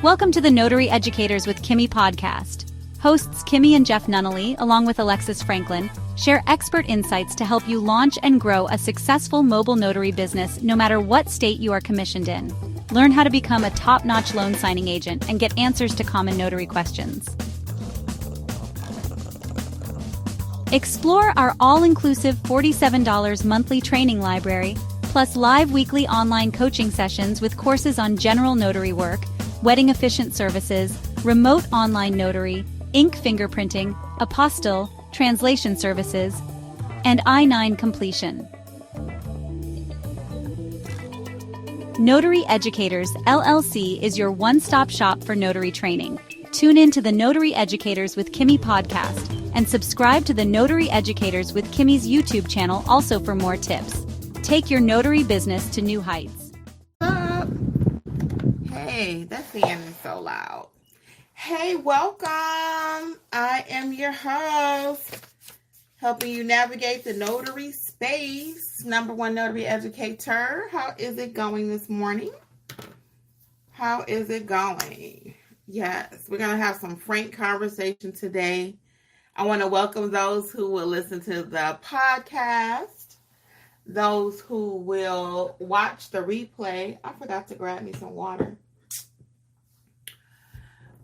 Welcome to the Notary Educators with Kimmi Podcast. Hosts Kimmi and Jeff Nunnally, along with Alexis Franklin, share expert insights to help you launch and grow a successful mobile notary business no matter what state you are commissioned in. Learn how to become a top-notch loan signing agent and get answers to common notary questions. Explore our all-inclusive $47 monthly training library, plus live weekly online coaching sessions with courses on general notary work, wedding efficient services, remote online notary, ink fingerprinting, apostille, translation services, and I-9 completion. Notary Educators, LLC is your one-stop shop for notary training. Tune in to the Notary Educators with Kimmi podcast and subscribe to the Notary Educators with Kimmi's YouTube channel also for more tips. Take your notary business to new heights. Hey, that fan is so loud. Hey, welcome. I am your host, helping you navigate the notary space. Number one notary educator. How is it going this morning? How is it going? Yes, we're going to have some frank conversation today. I want to welcome those who will listen to the podcast, those who will watch the replay. I forgot to grab me some water.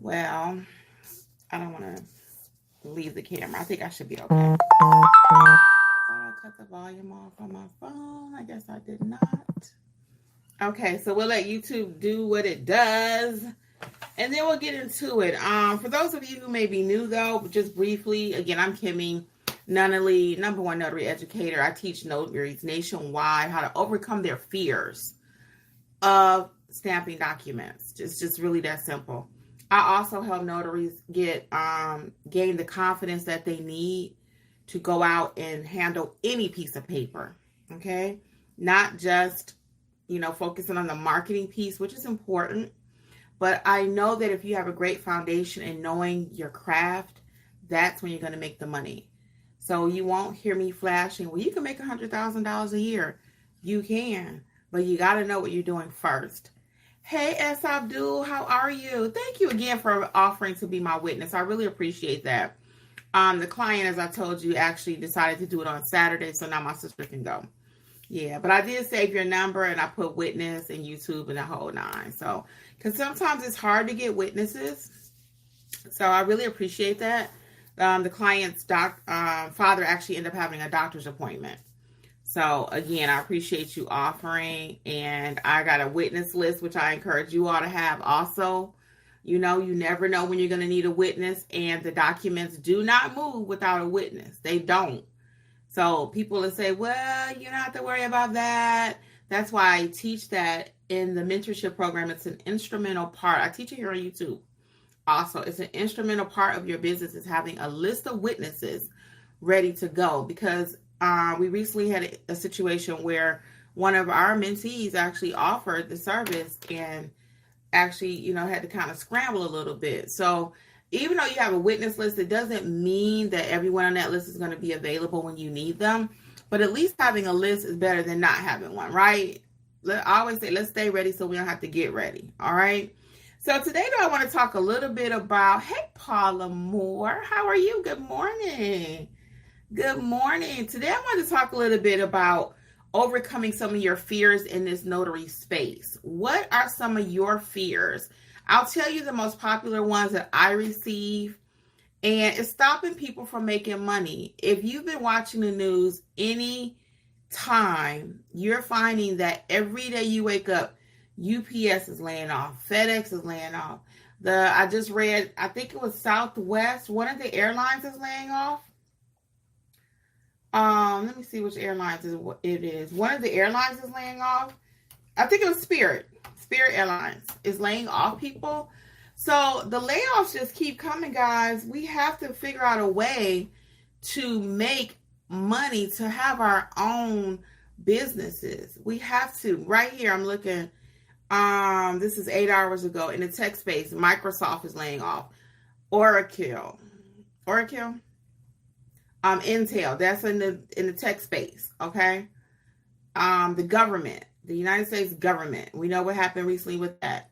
Well, I don't want to leave the camera. I think I should be okay. I thought I cut the volume off on my phone. I guess I did not. Okay, so we'll let YouTube do what it does, and then we'll get into it. For those of you who may be new, though, just briefly, again, I'm Kimmi Nunnally, number one notary educator. I teach notaries nationwide how to overcome their fears of stamping documents. It's just really that simple. I also help notaries gain the confidence that they need to go out and handle any piece of paper, okay? Not just, focusing on the marketing piece, which is important, but I know that if you have a great foundation in knowing your craft, that's when you're going to make the money. So you won't hear me flashing, well, you can make $100,000 a year. You can, but you got to know what you're doing first. Hey, S. Abdul, how are you? Thank you again for offering to be my witness. I really appreciate that. The client, as I told you, actually decided to do it on Saturday, so now my sister can go. Yeah, but I did save your number, and I put witness and YouTube and the whole nine. So, because sometimes it's hard to get witnesses. So I really appreciate that. The client's father actually ended up having a doctor's appointment. So, again, I appreciate you offering, and I got a witness list, which I encourage you all to have also. You never know when you're going to need a witness, and the documents do not move without a witness. They don't. So, people will say, well, you don't have to worry about that. That's why I teach that in the mentorship program. It's an instrumental part. I teach it here on YouTube. Also, it's an instrumental part of your business is having a list of witnesses ready to go, because we recently had a situation where one of our mentees actually offered the service and actually, had to kind of scramble a little bit. So even though you have a witness list, it doesn't mean that everyone on that list is going to be available when you need them. But at least having a list is better than not having one, right? I always say, let's stay ready so we don't have to get ready. All right. So today, though, I want to talk a little bit about, hey, Paula Moore, how are you? Good morning. Good morning. Today, I want to talk a little bit about overcoming some of your fears in this notary space. What are some of your fears? I'll tell you the most popular ones that I receive, and it's stopping people from making money. If you've been watching the news any time, you're finding that every day you wake up, UPS is laying off, FedEx is laying off. I just read, I think it was Southwest, one of the airlines is laying off. Let me see which airlines it is. One of the airlines is laying off. I think it was Spirit. Spirit Airlines is laying off people. So the layoffs just keep coming, guys. We have to figure out a way to make money, to have our own businesses. We have to. Right here, I'm looking. This is 8 hours ago in the tech space. Microsoft is laying off. Oracle. Intel, that's in the tech space, okay? The government, the United States government, we know what happened recently with that.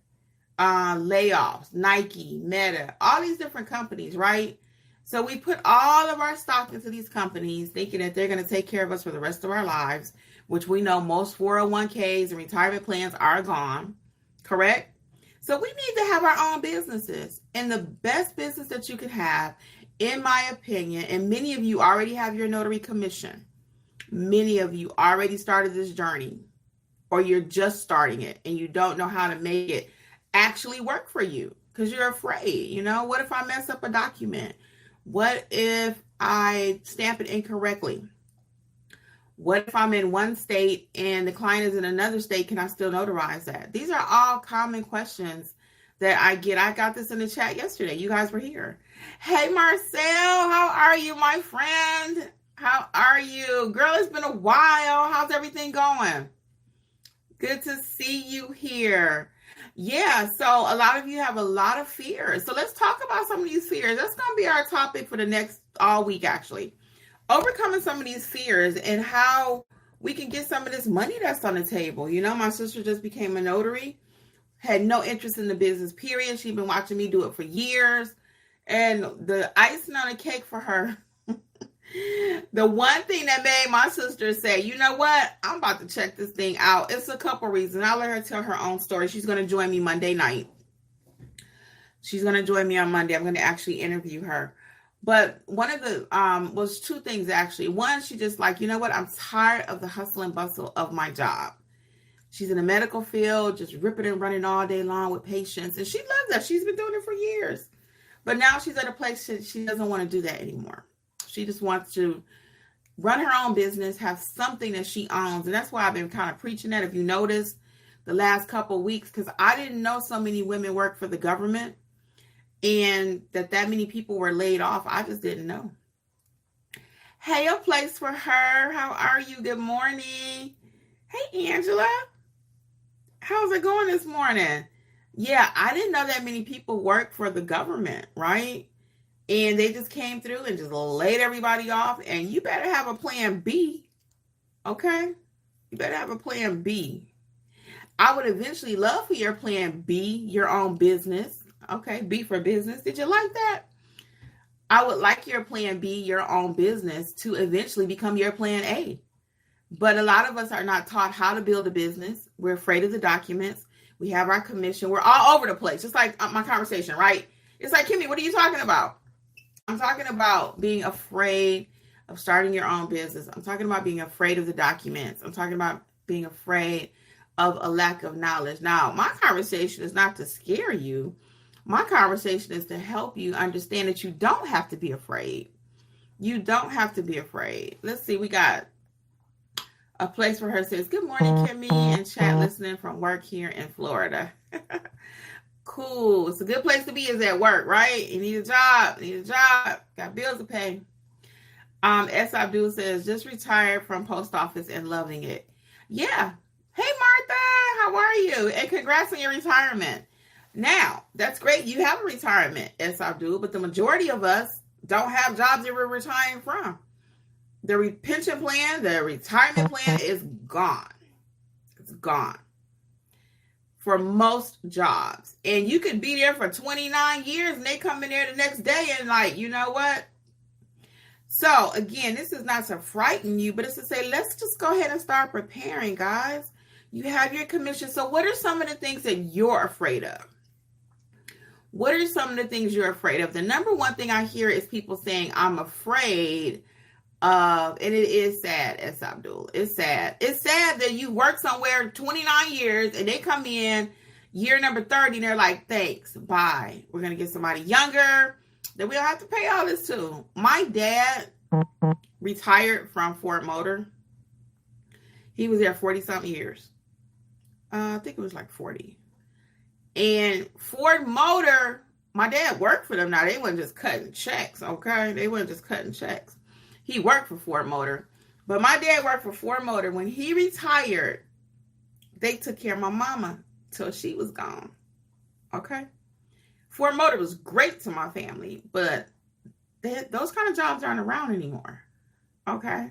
layoffs, Nike, Meta, all these different companies, right? So we put all of our stock into these companies thinking that they're going to take care of us for the rest of our lives, which we know most 401ks and retirement plans are gone, correct? So we need to have our own businesses. And the best business that you could have, in my opinion, and many of you already have your notary commission. Many of you already started this journey, or you're just starting it and you don't know how to make it actually work for you because you're afraid. You know, what if I mess up a document? What if I stamp it incorrectly? What if I'm in one state and the client is in another state? Can I still notarize that? These are all common questions that I get. I got this in the chat yesterday. You guys were here. Hey, Marcel, how are you, my friend? How are you? Girl, it's been a while. How's everything going? Good to see you here. Yeah, so a lot of you have a lot of fears. So let's talk about some of these fears. That's going to be our topic for the next all week, actually. Overcoming some of these fears and how we can get some of this money that's on the table. You know, my sister just became a notary, had no interest in the business, period. She's been watching me do it for years. And the icing on the cake for her, the one thing that made my sister say, you know what, I'm about to check this thing out. It's a couple reasons. I'll let her tell her own story. She's going to join me Monday night. She's going to join me on Monday. I'm going to actually interview her. But one of the, was two things actually. One, she just like, you know what, I'm tired of the hustle and bustle of my job. She's in the medical field, just ripping and running all day long with patients. And she loves that. She's been doing it for years. But now she's at a place that she doesn't want to do that anymore. She just wants to run her own business, have something that she owns. And that's why I've been kind of preaching that, if you notice, the last couple of weeks, because I didn't know so many women work for the government and that many people were laid off. I just didn't know. Hey, a place for her. How are you? Good morning. Hey, Angela. How's it going this morning? Yeah, I didn't know that many people work for the government, right? And they just came through and just laid everybody off. And you better have a plan B. Okay? You better have a plan B. I would eventually love for your plan B, your own business. Okay? B for business. Did you like that? I would like your plan B, your own business, to eventually become your plan A. But a lot of us are not taught how to build a business. We're afraid of the documents. We have our commission. We're all over the place. Just like my conversation, right? It's like, Kimmi, what are you talking about? I'm talking about being afraid of starting your own business. I'm talking about being afraid of the documents. I'm talking about being afraid of a lack of knowledge. Now, my conversation is not to scare you. My conversation is to help you understand that you don't have to be afraid. You don't have to be afraid. Let's see. We got a place for her says, good morning, Kimmi, and chat listening from work here in Florida. Cool. It's a good place to be is at work, right? You need a job. Got bills to pay. S. Abdul says, just retired from post office and loving it. Yeah. Hey, Martha. How are you? And congrats on your retirement. Now, that's great. You have a retirement, S. Abdul, but the majority of us don't have jobs that we're retiring from. The pension plan, the retirement plan is gone. It's gone. For most jobs. And you could be there for 29 years and they come in there the next day and like, you know what? So again, this is not to frighten you, but it's to say, let's just go ahead and start preparing, guys. You have your commission. So what are some of the things that you're afraid of? What are some of the things you're afraid of? The number one thing I hear is people saying, I'm afraid of, and it is sad, S. Abdul. It's sad. It's sad that you work somewhere 29 years and they come in year number 30 and they're like, thanks, bye. We're going to get somebody younger that we don't have to pay all this to. My dad retired from Ford Motor. He was there 40-something years. I think it was like 40. And Ford Motor, my dad worked for them. Now, they weren't just cutting checks, okay? They weren't just cutting checks. He worked for Ford Motor. But my dad worked for Ford Motor. When he retired, they took care of my mama till she was gone. Okay? Ford Motor was great to my family, but those kind of jobs aren't around anymore. Okay?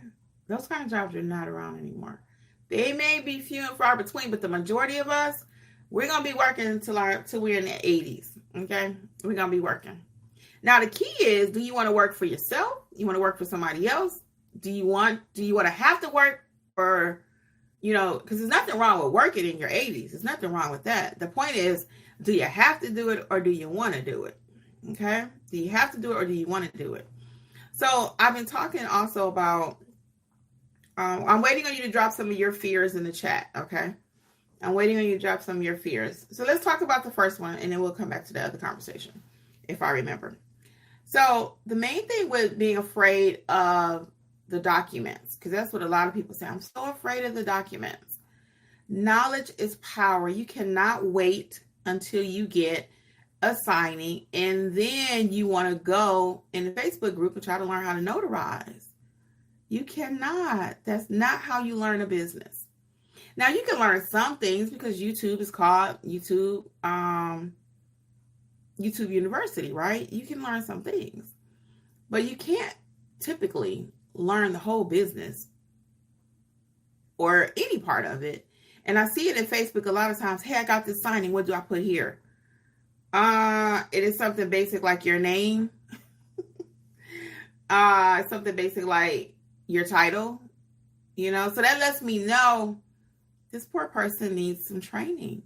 Those kind of jobs are not around anymore. They may be few and far between, but the majority of us, We're going to be working till we're in the 80s. Okay? We're going to be working. Now, the key is, do you want to work for yourself? You want to work for somebody else? Do you want to have to work for, because there's nothing wrong with working in your 80s. There's nothing wrong with that. The point is, do you have to do it or do you want to do it? Okay? Do you have to do it or do you want to do it? So I've been talking also about, I'm waiting on you to drop some of your fears in the chat. Okay? I'm waiting on you to drop some of your fears. So let's talk about the first one and then we'll come back to the other conversation, if I remember. So the main thing with being afraid of the documents, because that's what a lot of people say, I'm so afraid of the documents. Knowledge is power. You cannot wait until you get a signing and then you want to go in the Facebook group and try to learn how to notarize. You cannot. That's not how you learn a business. Now you can learn some things because YouTube is called YouTube University, right? You can learn some things, but you can't typically learn the whole business or any part of it. And I see it in Facebook a lot of times. Hey, I got this signing. What do I put here? It is something basic like your name. Something basic like your title, so that lets me know this poor person needs some training.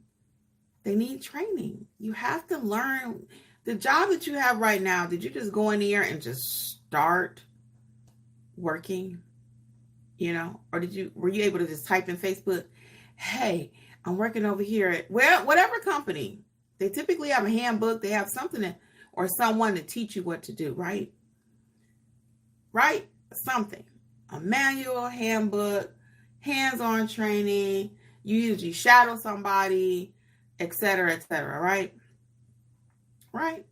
They need training. You have to learn the job that you have right now. Did you just go in here and just start working, or were you able to just type in Facebook, hey, I'm working over here at, well, whatever company, they typically have a handbook. They have something or someone to teach you what to do, right? Right? Something, a manual, handbook, hands-on training. You usually shadow somebody, etc., right? Right.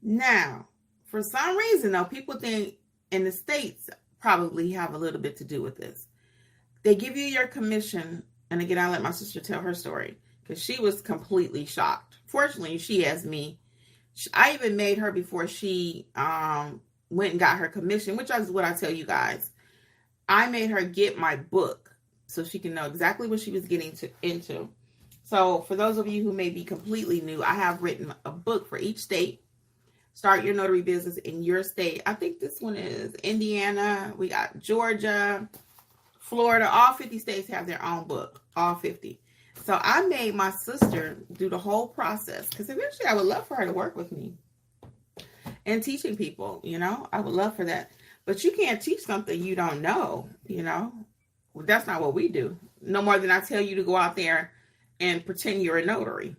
Now, for some reason, though, people think in the States probably have a little bit to do with this. They give you your commission. And again, I'll let my sister tell her story because she was completely shocked. Fortunately, she has me. I even made her before she went and got her commission, which is what I tell you guys. I made her get my book so she can know exactly what she was getting into. So for those of you who may be completely new, I have written a book for each state. Start your notary business in your state. I think this one is Indiana. We got Georgia, Florida. All 50 states have their own book. All 50. So I made my sister do the whole process because eventually I would love for her to work with me and teaching people, I would love for that. But you can't teach something you don't know, Well, that's not what we do. No more than I tell you to go out there and pretend you're a notary.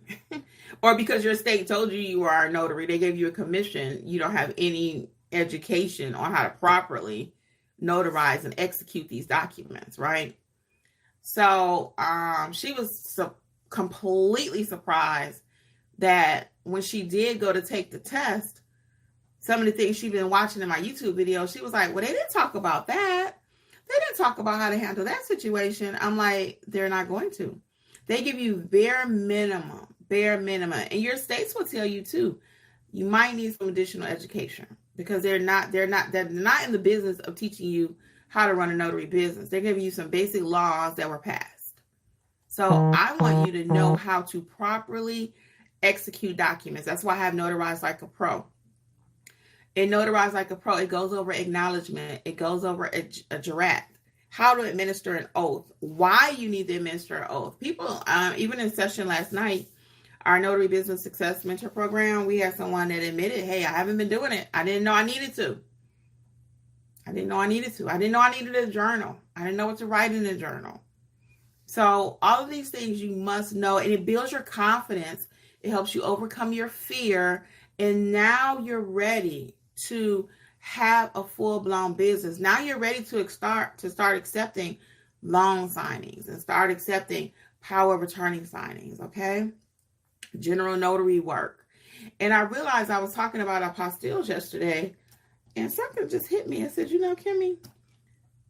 Or because your state told you are a notary, they gave you a commission, you don't have any education on how to properly notarize and execute these documents, right? So she was completely surprised that when she did go to take the test, some of the things she'd been watching in my YouTube video, she was like, well, they didn't talk about that. They didn't talk about how to handle that situation. I'm like, they're not going to. They give you bare minimum. And your states will tell you too, you might need some additional education because they're not in the business of teaching you how to run a notary business. They're giving you some basic laws that were passed. So I want you to know how to properly execute documents. That's why I have Notarize Like a Pro. In Notarize Like a Pro, it goes over acknowledgement. It goes over a jurat. How to administer an oath. Why you need to administer an oath. People, even in session last night, our Notary Business Success Mentor Program, we had someone that admitted, hey, I haven't been doing it. I didn't know I needed to. I didn't know I needed a journal. I didn't know what to write in a journal. So all of these things you must know, and it builds your confidence. It helps you overcome your fear. And now you're ready to have a full-blown business. Now you're ready to start accepting loan signings and start accepting power of attorney signings, okay? General notary work. And I realized I was talking about apostilles yesterday, and something just hit me. I said, Kimmi,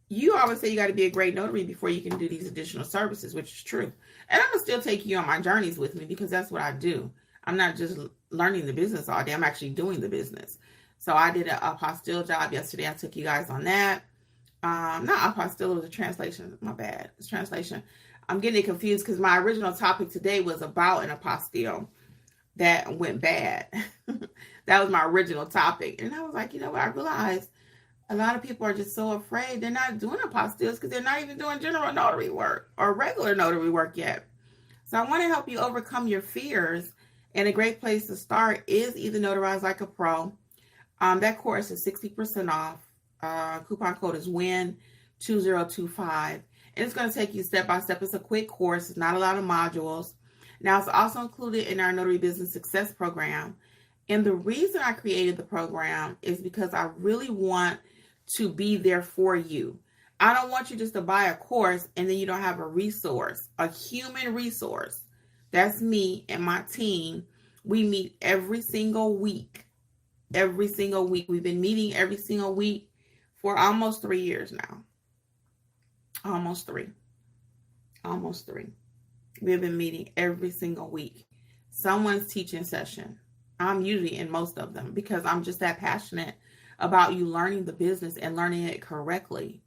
you always say you got to be a great notary before you can do these additional services, which is true. And I'm going to still take you on my journeys with me because that's what I do. I'm not just learning the business all day. I'm actually doing the business. So I did an apostille job yesterday. I took you guys on that. Not apostille, it was a translation. My bad. It's translation. I'm getting confused because my original topic today was about an apostille that went bad. That was my original topic. And I was like, you know what? I realized a lot of people are just so afraid they're not doing apostilles because they're not even doing general notary work or regular notary work yet. So I want to help you overcome your fears. And a great place to start is either Notarize Like a Pro. That course is 60% off. Coupon code is WIN2025. And it's going to take you step by step. It's a quick course. It's not a lot of modules. Now, it's also included in our Notary Business Success Program. And the reason I created the program is because I really want to be there for you. I don't want you just to buy a course and then you don't have a resource, a human resource. That's me and my team. We meet every single week. Every single week. We've been meeting every single week for almost 3 years now. Almost three. We've been meeting every single week. Someone's teaching session. I'm usually in most of them because I'm just that passionate about you learning the business and learning it correctly.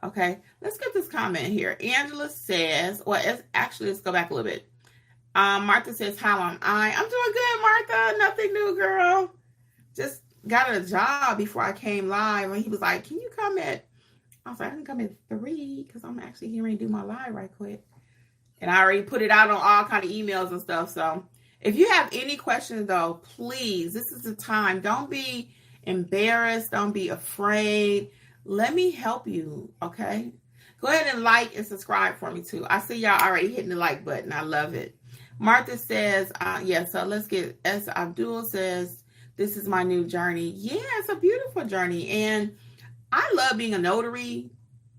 Okay, let's get this comment here. Angela says, let's go back a little bit. Martha says, how am I? I'm doing good, Martha. Nothing new, girl. Just got a job before I came live. And he was like, can you come at, I was like, I can come at 3 because I'm actually here and do my live right quick. And I already put it out on all kind of emails and stuff. So if you have any questions, though, please, this is the time. Don't be embarrassed. Don't be afraid. Let me help you, okay? Go ahead and like and subscribe for me, too. I see y'all already hitting the like button. I love it. Martha says, so let's get, as Abdul says, this is my new journey. Yeah, it's a beautiful journey. And I love being a notary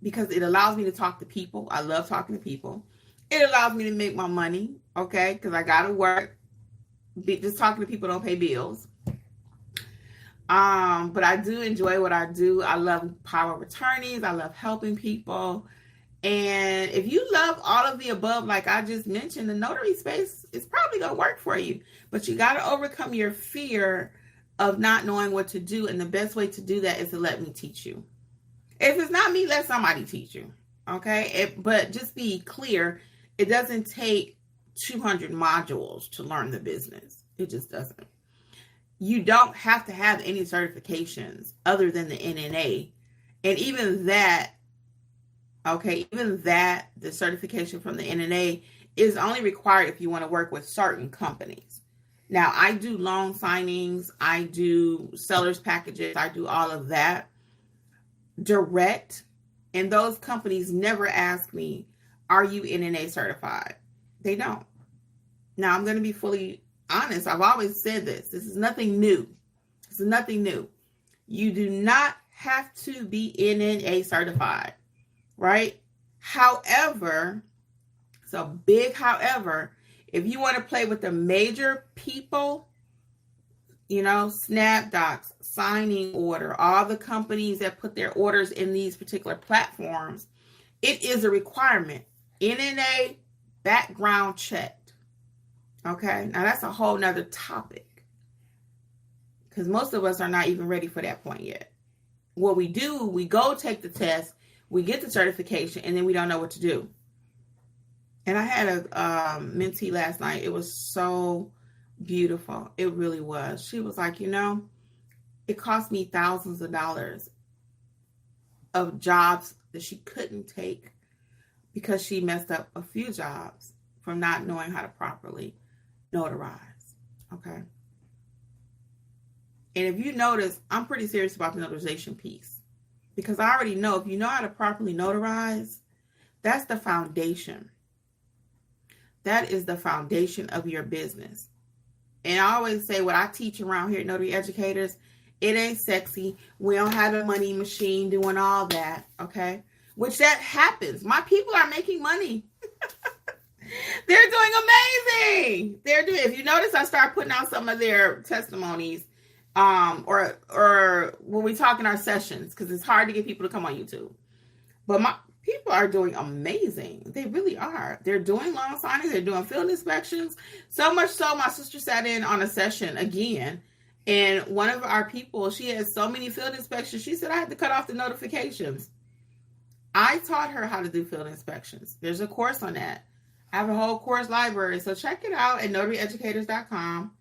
because it allows me to talk to people. I love talking to people. It allows me to make my money, okay? Because I got to work. Just talking to people don't pay bills. But I do enjoy what I do. I love power of attorneys. I love helping people. And if you love all of the above, like I just mentioned, the notary space is probably going to work for you. But you got to overcome your fear of not knowing what to do. And the best way to do that is to let me teach you. If it's not me, let somebody teach you. Okay? But just be clear, it doesn't take 200 modules to learn the business. It just doesn't. You don't have to have any certifications other than the NNA. And even that, the certification from the NNA is only required if you want to work with certain companies. Now, I do loan signings. I do seller's packages. I do all of that direct. And those companies never ask me, are you NNA certified? They don't. Now, I'm going to be fully honest. I've always said this. This is nothing new. This is nothing new. You do not have to be NNA certified, right? However, it's a big however, if you want to play with the major people, SnapDocs, Signing Order, all the companies that put their orders in these particular platforms, it is a requirement. NNA background checked. Okay, now that's a whole nother topic because most of us are not even ready for that point yet. What we do, we go take the test, we get the certification, and then we don't know what to do. And I had a mentee last night. It was so beautiful. It really was. She was like, it cost me thousands of dollars of jobs that she couldn't take because she messed up a few jobs from not knowing how to properly notarize. Okay. And if you notice, I'm pretty serious about the notarization piece because I already know if you know how to properly notarize, that's the foundation. That is the foundation of your business. And I always say what I teach around here at Notary Educators, it ain't sexy. We don't have a money machine doing all that. Okay. Which that happens. My people are making money. They're doing amazing. If you notice, I start putting out some of their testimonies, or when we talk in our sessions, because it's hard to get people to come on YouTube. But my people are doing amazing. They really are. They're doing loan signings. They're doing field inspections. So much so, my sister sat in on a session again, and one of our people, she has so many field inspections. She said I had to cut off the notifications. I taught her how to do field inspections. There's a course on that. I have a whole course library. So check it out at notaryeducators.com.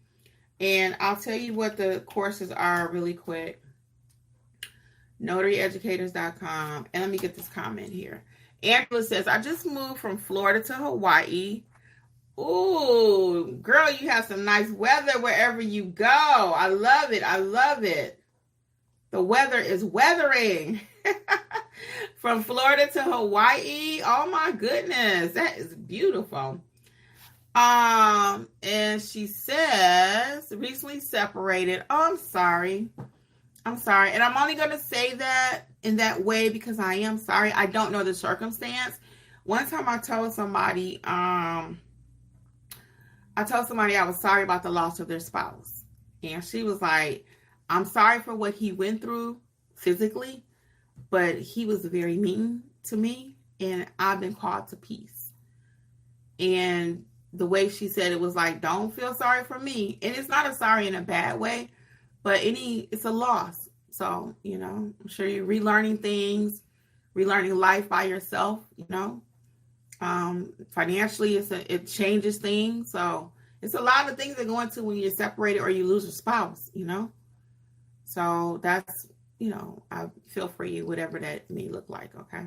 And I'll tell you what the courses are really quick. Notaryeducators.com. And let me get this comment here. Angela says, I just moved from Florida to Hawaii. Ooh, girl, you have some nice weather wherever you go. I love it. I love it. The weather is weathering. From Florida to Hawaii. Oh my goodness. That is beautiful. And she says, recently separated. Oh, I'm sorry. I'm sorry. And I'm only going to say that in that way because I am sorry. I don't know the circumstance. One time I told somebody, I was sorry about the loss of their spouse. And she was like, I'm sorry for what he went through physically, but he was very mean to me and I've been called to peace. And the way she said it was like, don't feel sorry for me. And it's not a sorry in a bad way, but it's a loss. So, I'm sure you're relearning things, relearning life by yourself, financially it changes things. So it's a lot of things that go into when you're separated or you lose a spouse, So that's, I feel for you, whatever that may look like. Okay.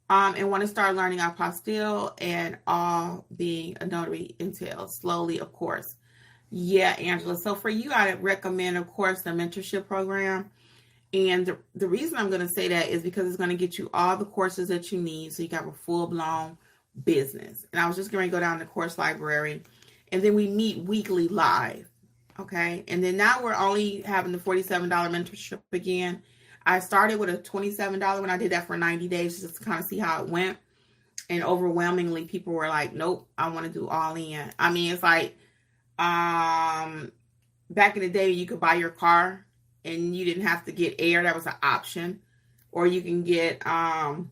And want to start learning apostille and all being a notary entails slowly, of course. Yeah, Angela. So for you, I recommend, of course, the mentorship program. And the reason I'm going to say that is because it's going to get you all the courses that you need. So you can have a full-blown business. And I was just going to go down the course library. And then we meet weekly live. Okay. And then now we're only having the $47 mentorship again. I started with a $27 when I did that for 90 days just to kind of see how it went. And overwhelmingly, people were like, nope, I want to do all in. I mean, it's like back in the day, you could buy your car and you didn't have to get air. That was an option. Or you can get, are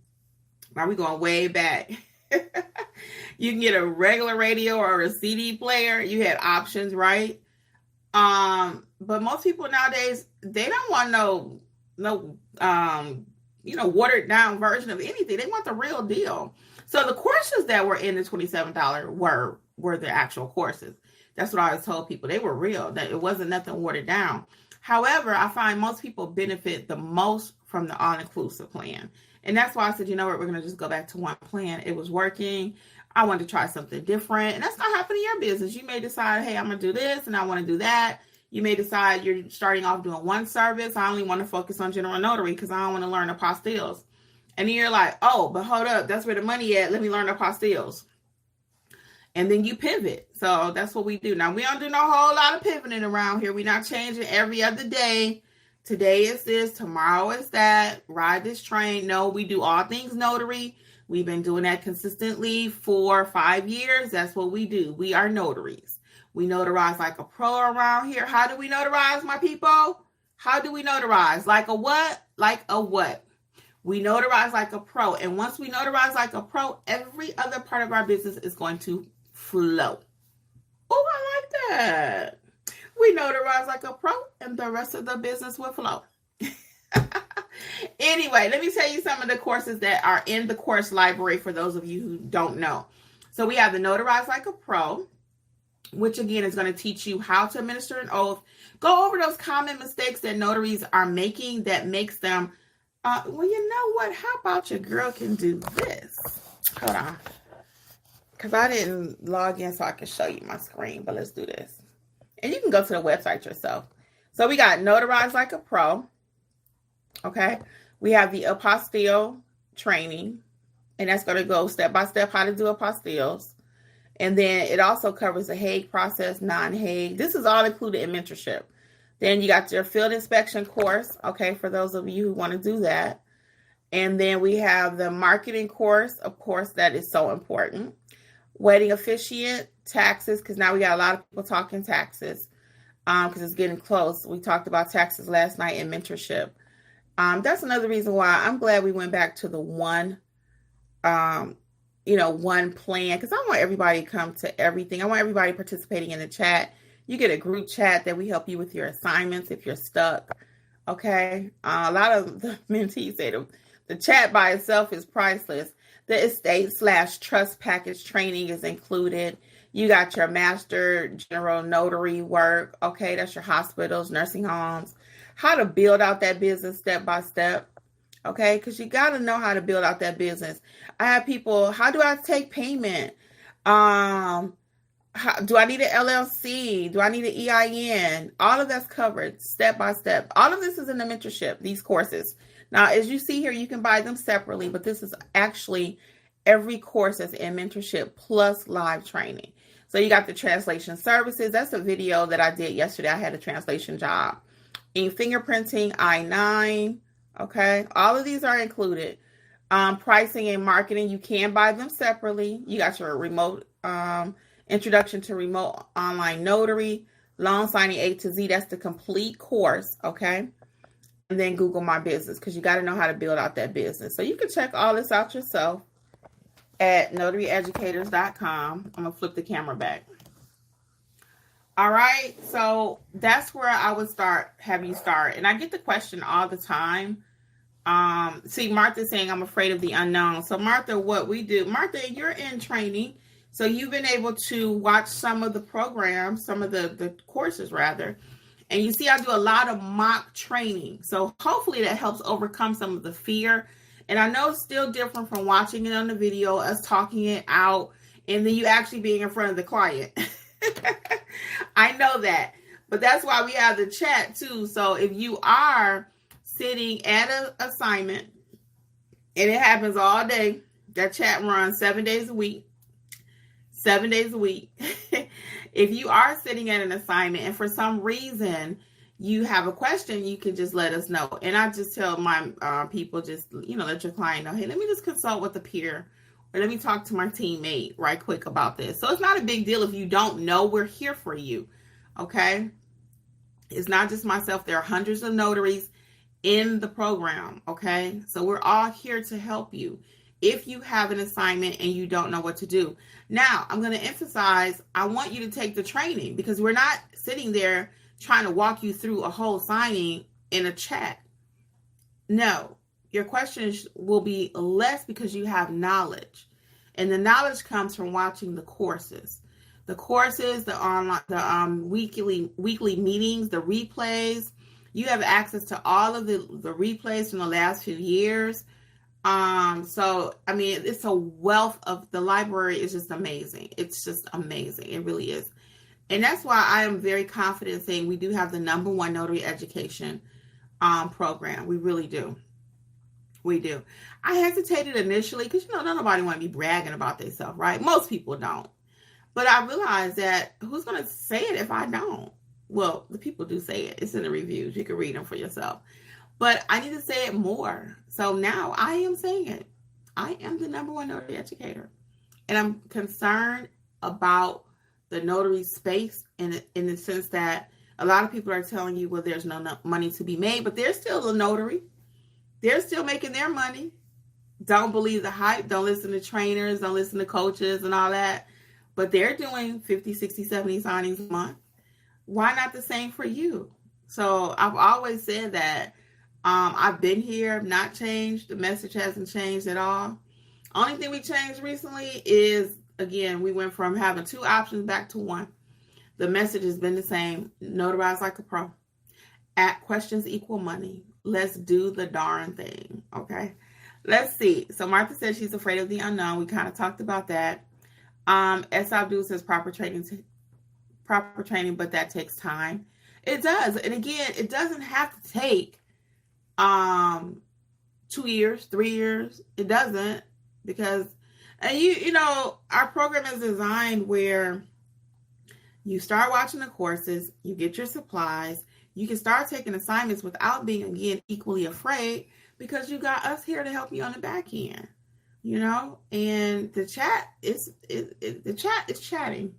we going way back? You can get a regular radio or a CD player. You had options, right? But most people nowadays, they don't want no watered down version of anything. They want the real deal. So the courses that were in the $27 were the actual courses. That's what I always told people. They were real. That it wasn't nothing watered down. However, I find most people benefit the most from the all-inclusive plan. And that's why I said, you know what, we're going to just go back to one plan. It was working. I wanted to try something different. And that's not happening in your business. You may decide, hey, I'm going to do this and I want to do that. You may decide you're starting off doing one service. I only want to focus on general notary because I don't want to learn apostilles. And then you're like, oh, but hold up. That's where the money at. Let me learn apostilles. And then you pivot. So that's what we do. Now, we don't do no whole lot of pivoting around here. We're not changing every other day. Today is this. Tomorrow is that. Ride this train. No, we do all things notary. We've been doing that consistently for 5 years. That's what we do. We are notaries. We notarize like a pro around here. How do we notarize, my people? How do we notarize? Like a what? Like a what? We notarize like a pro. And once we notarize like a pro, every other part of our business is going to flow. Oh, I like that. We notarize like a pro and the rest of the business will flow. Anyway, let me tell you some of the courses that are in the course library for those of you who don't know. So we have the Notarize Like a Pro, which again is going to teach you how to administer an oath. Go over those common mistakes that notaries are making that makes them, well, you know what? How about your girl can do this? Hold on. Because I didn't log in so I can show you my screen, but let's do this. And you can go to the website yourself. So we got Notarize Like a Pro. Okay. We have the apostille training, and that's going to go step by step how to do apostilles. And then it also covers the Hague process, non-Hague. This is all included in mentorship. Then you got your field inspection course, okay, for those of you who want to do that. And then we have the marketing course, of course, that is so important. Wedding officiant, taxes, because now we got a lot of people talking taxes because it's getting close. We talked about taxes last night in mentorship. That's another reason why I'm glad we went back to the one plan, because I want everybody to come to everything. I want everybody participating in the chat. You get a group chat that we help you with your assignments if you're stuck. Okay. A lot of the mentees say the The chat by itself is priceless. The estate/trust package training is included. You got your master general notary work. Okay, that's your hospitals, nursing homes. How to build out that business step by step. Okay, because you got to know how to build out that business. I have people, how do I take payment? Do I need an LLC? Do I need an EIN? All of that's covered step by step. All of this is in the mentorship, these courses. Now, as you see here, you can buy them separately, but this is actually every course that's in mentorship plus live training. So you got the translation services. That's a video that I did yesterday. I had a translation job. In fingerprinting, I-9. Okay, all of these are included. Pricing and marketing, you can buy them separately. You got your remote introduction to remote online notary, loan signing A to Z. That's the complete course. Okay, and then Google My Business, because you got to know how to build out that business. So you can check all this out yourself at notaryeducators.com. I'm gonna flip the camera back. All right, so that's where I would have you start. And I get the question all the time. See, Martha's saying, I'm afraid of the unknown. So Martha, what we do, Martha, you're in training. So you've been able to watch some of the programs, some of the courses rather. And you see, I do a lot of mock training. So hopefully that helps overcome some of the fear. And I know it's still different from watching it on the video, us talking it out, and then you actually being in front of the client. I know that, but that's why we have the chat too. So if you are sitting at an assignment and it happens all day, that chat runs 7 days a week, 7 days a week. If you are sitting at an assignment and for some reason you have a question, you can just let us know. And I just tell my people, just, let your client know, hey, let me just consult with a peer. Or let me talk to my teammate right quick about this. So it's not a big deal if you don't know. We're here for you, okay? It's not just myself. There are hundreds of notaries in the program, okay? So we're all here to help you if you have an assignment and you don't know what to do. Now, I'm going to emphasize, I want you to take the training because we're not sitting there trying to walk you through a whole signing in a chat. No. Your questions will be less because you have knowledge. And the knowledge comes from watching the courses. The courses, the online, weekly meetings, the replays. You have access to all of the replays from the last few years. So, I mean, it's a wealth of, the library is just amazing. It's just amazing. It really is. And that's why I am very confident saying we do have the #1 notary education program. We really do. We do. I hesitated initially because, nobody want to be bragging about themselves, right? Most people don't. But I realized that who's going to say it if I don't? Well, the people do say it. It's in the reviews. You can read them for yourself. But I need to say it more. So now I am saying it. I am the #1 notary educator. And I'm concerned about the notary space in the sense that a lot of people are telling you, well, there's no money to be made, but there's still a notary. They're still making their money. Don't believe the hype. Don't listen to trainers. Don't listen to coaches and all that. But they're doing 50, 60, 70 signings a month. Why not the same for you? So I've always said that I've been here, not changed. The message hasn't changed at all. Only thing we changed recently is, again, we went from having 2 options back to 1. The message has been the same. Notarize like a pro. At questions equal money. Let's do the darn thing, okay? Let's see. So Martha says she's afraid of the unknown. We kind of talked about that. S. Abdul says proper training, but that takes time. It does. And again, it doesn't have to take 2 years, 3 years. It doesn't, because, and our program is designed where you start watching the courses, you get your supplies, you can start taking assignments without being, again, equally afraid, because you got us here to help you on the back end, and the chat is chatting.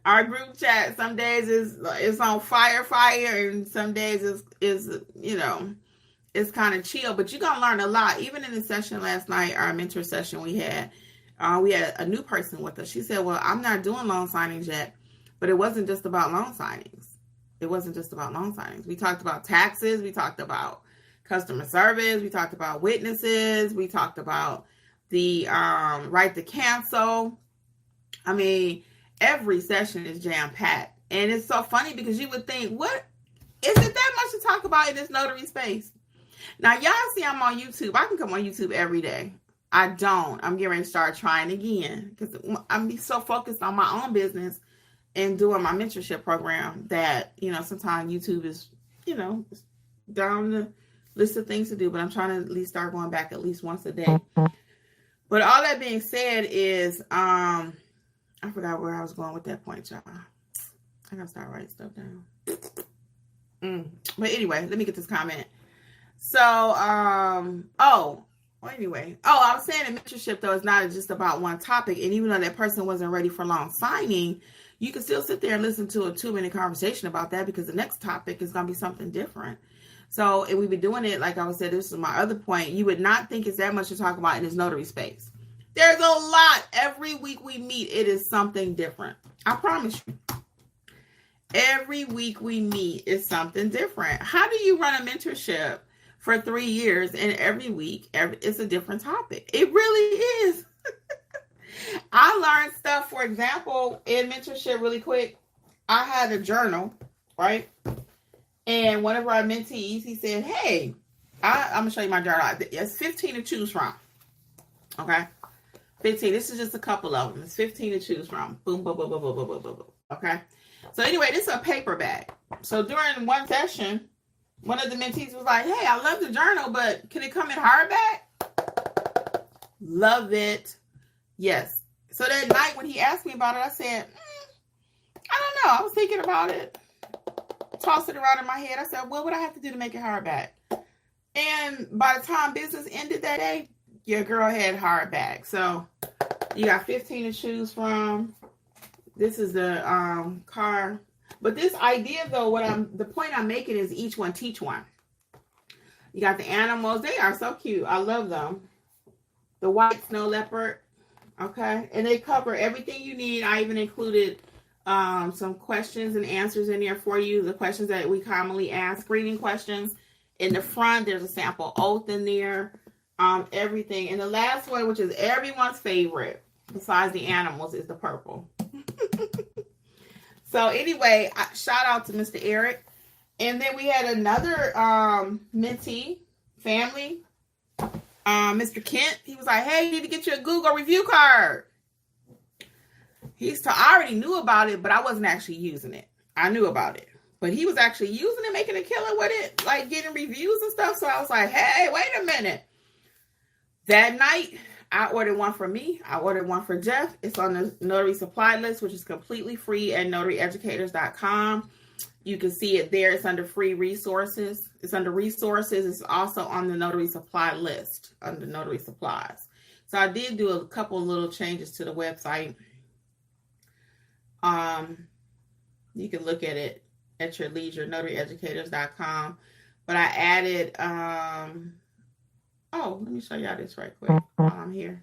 Our group chat, some days is on fire, and some days is it's kind of chill, but you're going to learn a lot. Even in the session last night, our mentor session we had a new person with us. She said, well, I'm not doing loan signings yet, but it wasn't just about loan signings. We talked about taxes. We talked about customer service. We talked about witnesses. We talked about the right to cancel. I mean, every session is jam-packed. And it's so funny because you would think, what? Is it that much to talk about in this notary space? Now, y'all see I'm on YouTube. I can come on YouTube every day. I don't. I'm getting ready to start trying again because I'm so focused on my own business and doing my mentorship program that, sometimes YouTube is, down the list of things to do. But I'm trying to at least start going back at least once a day. But all that being said is, I forgot where I was going with that point, y'all. I gotta start writing stuff down. But anyway, let me get this comment. So, I was saying in mentorship, though, it's not just about one topic. And even though that person wasn't ready for long signing, you can still sit there and listen to a 2-minute conversation about that because the next topic is going to be something different. So, and we've been doing it, like I said, this is my other point. You would not think it's that much to talk about in this notary space. There's a lot. Every week we meet, it is something different. I promise you. Every week we meet is something different. How do you run a mentorship for 3 years and every week it's a different topic? It really is. I learned stuff, for example, in mentorship really quick. I had a journal, right? And one of our mentees, he said, hey, I'm going to show you my journal. It's 15 to choose from. Okay? 15. This is just a couple of them. It's 15 to choose from. Boom, boom, boom, boom, boom, boom, boom, boom. Okay? So anyway, this is a paper bag. So during one session, one of the mentees was like, hey, I love the journal, but can it come in hardback? Love it. Yes. So that night when he asked me about it, I said, I don't know. I was thinking about it. Tossed it around in my head. I said, what would I have to do to make it hardback? And by the time business ended that day, your girl had hardback. So you got 15 to choose from. This is the car. But this idea, though, the point I'm making is each one teach one. You got the animals. They are so cute. I love them. The white snow leopard. Okay. And they cover everything you need. I even included some questions and answers in there for you. The questions that we commonly ask, screening questions. In the front, there's a sample oath in there. Everything. And the last one, which is everyone's favorite, besides the animals, is the purple. So anyway, shout out to Mr. Eric. And then we had another mentee, family, Mr. Kent. He was like, hey, you need to get you a Google review card. I already knew about it, but I wasn't actually using it. I knew about it. But he was actually using it, making a killing with it, like getting reviews and stuff. So I was like, hey, wait a minute. That night, I ordered one for me. I ordered one for Jeff. It's on the Notary supply list, which is completely free at notaryeducators.com. You can see it there. It's under free resources. It's under resources. It's also on the Notary supply list under Notary supplies. So I did do a couple little changes to the website. You can look at it at your leisure, notaryeducators.com. But I added, let me show y'all this right quick while I'm here.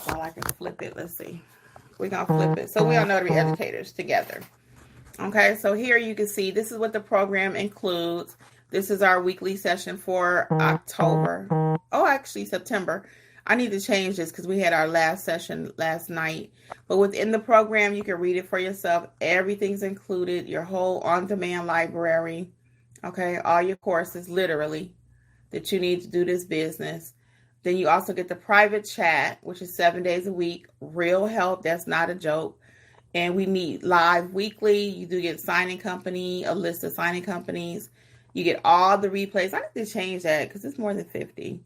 While I can flip it. Let's see. We're going to flip it. So we are Notary Educators together. Okay, so here you can see this is what the program includes. This is our weekly session for October. Oh, actually September. I need to change this because we had our last session last night. But within the program, you can read it for yourself. Everything's included. Your whole on-demand library. Okay, all your courses, literally, that you need to do this business. Then you also get the private chat, which is 7 days a week. Real help. That's not a joke. And we meet live weekly. You do get signing company, a list of signing companies. You get all the replays. I need to change that because it's more than 50.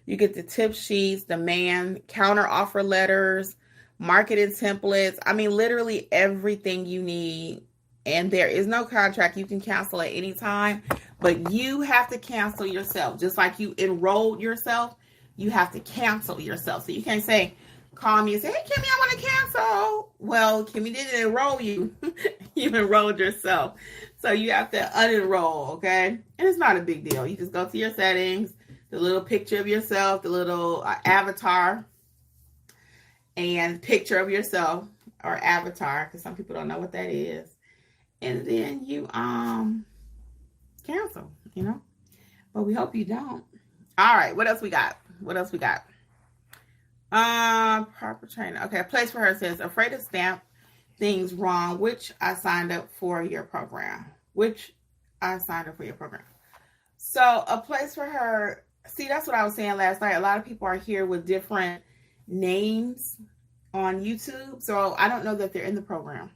You get the tip sheets, demand, counter offer letters, marketing templates. I mean, literally everything you need. And there is no contract. You can cancel at any time, but you have to cancel yourself. Just like you enrolled yourself, you have to cancel yourself. So you can't say, call me and say, hey, Kimmi, I want to cancel. Well, Kimmi didn't enroll you. You enrolled yourself. So you have to unenroll, okay? And it's not a big deal. You just go to your settings, the little picture of yourself, the little avatar, and picture of yourself, or avatar, because some people don't know what that is. And then you cancel, But we hope you don't. All right, what else we got? Proper training. Okay, a place for her says, afraid to stamp things wrong, which I signed up for your program. So a place for her, see, that's what I was saying last night. A lot of people are here with different names on YouTube, so I don't know that they're in the program.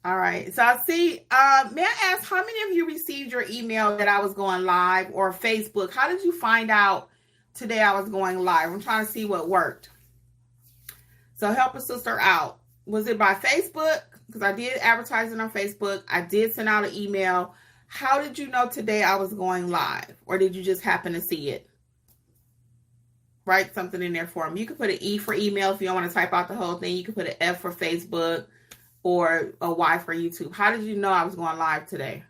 All right, so I see, may I ask, how many of you received your email that I was going live, or Facebook? How did you find out today I was going live? I'm trying to see what worked. So help a sister out. Was it by Facebook? Because I did advertising on Facebook. I did send out an email. How did you know today I was going live? Or did you just happen to see it? Write something in there for me. You can put an E for email if you don't want to type out the whole thing. You can put an F for Facebook or a Y for YouTube. How did you know I was going live today?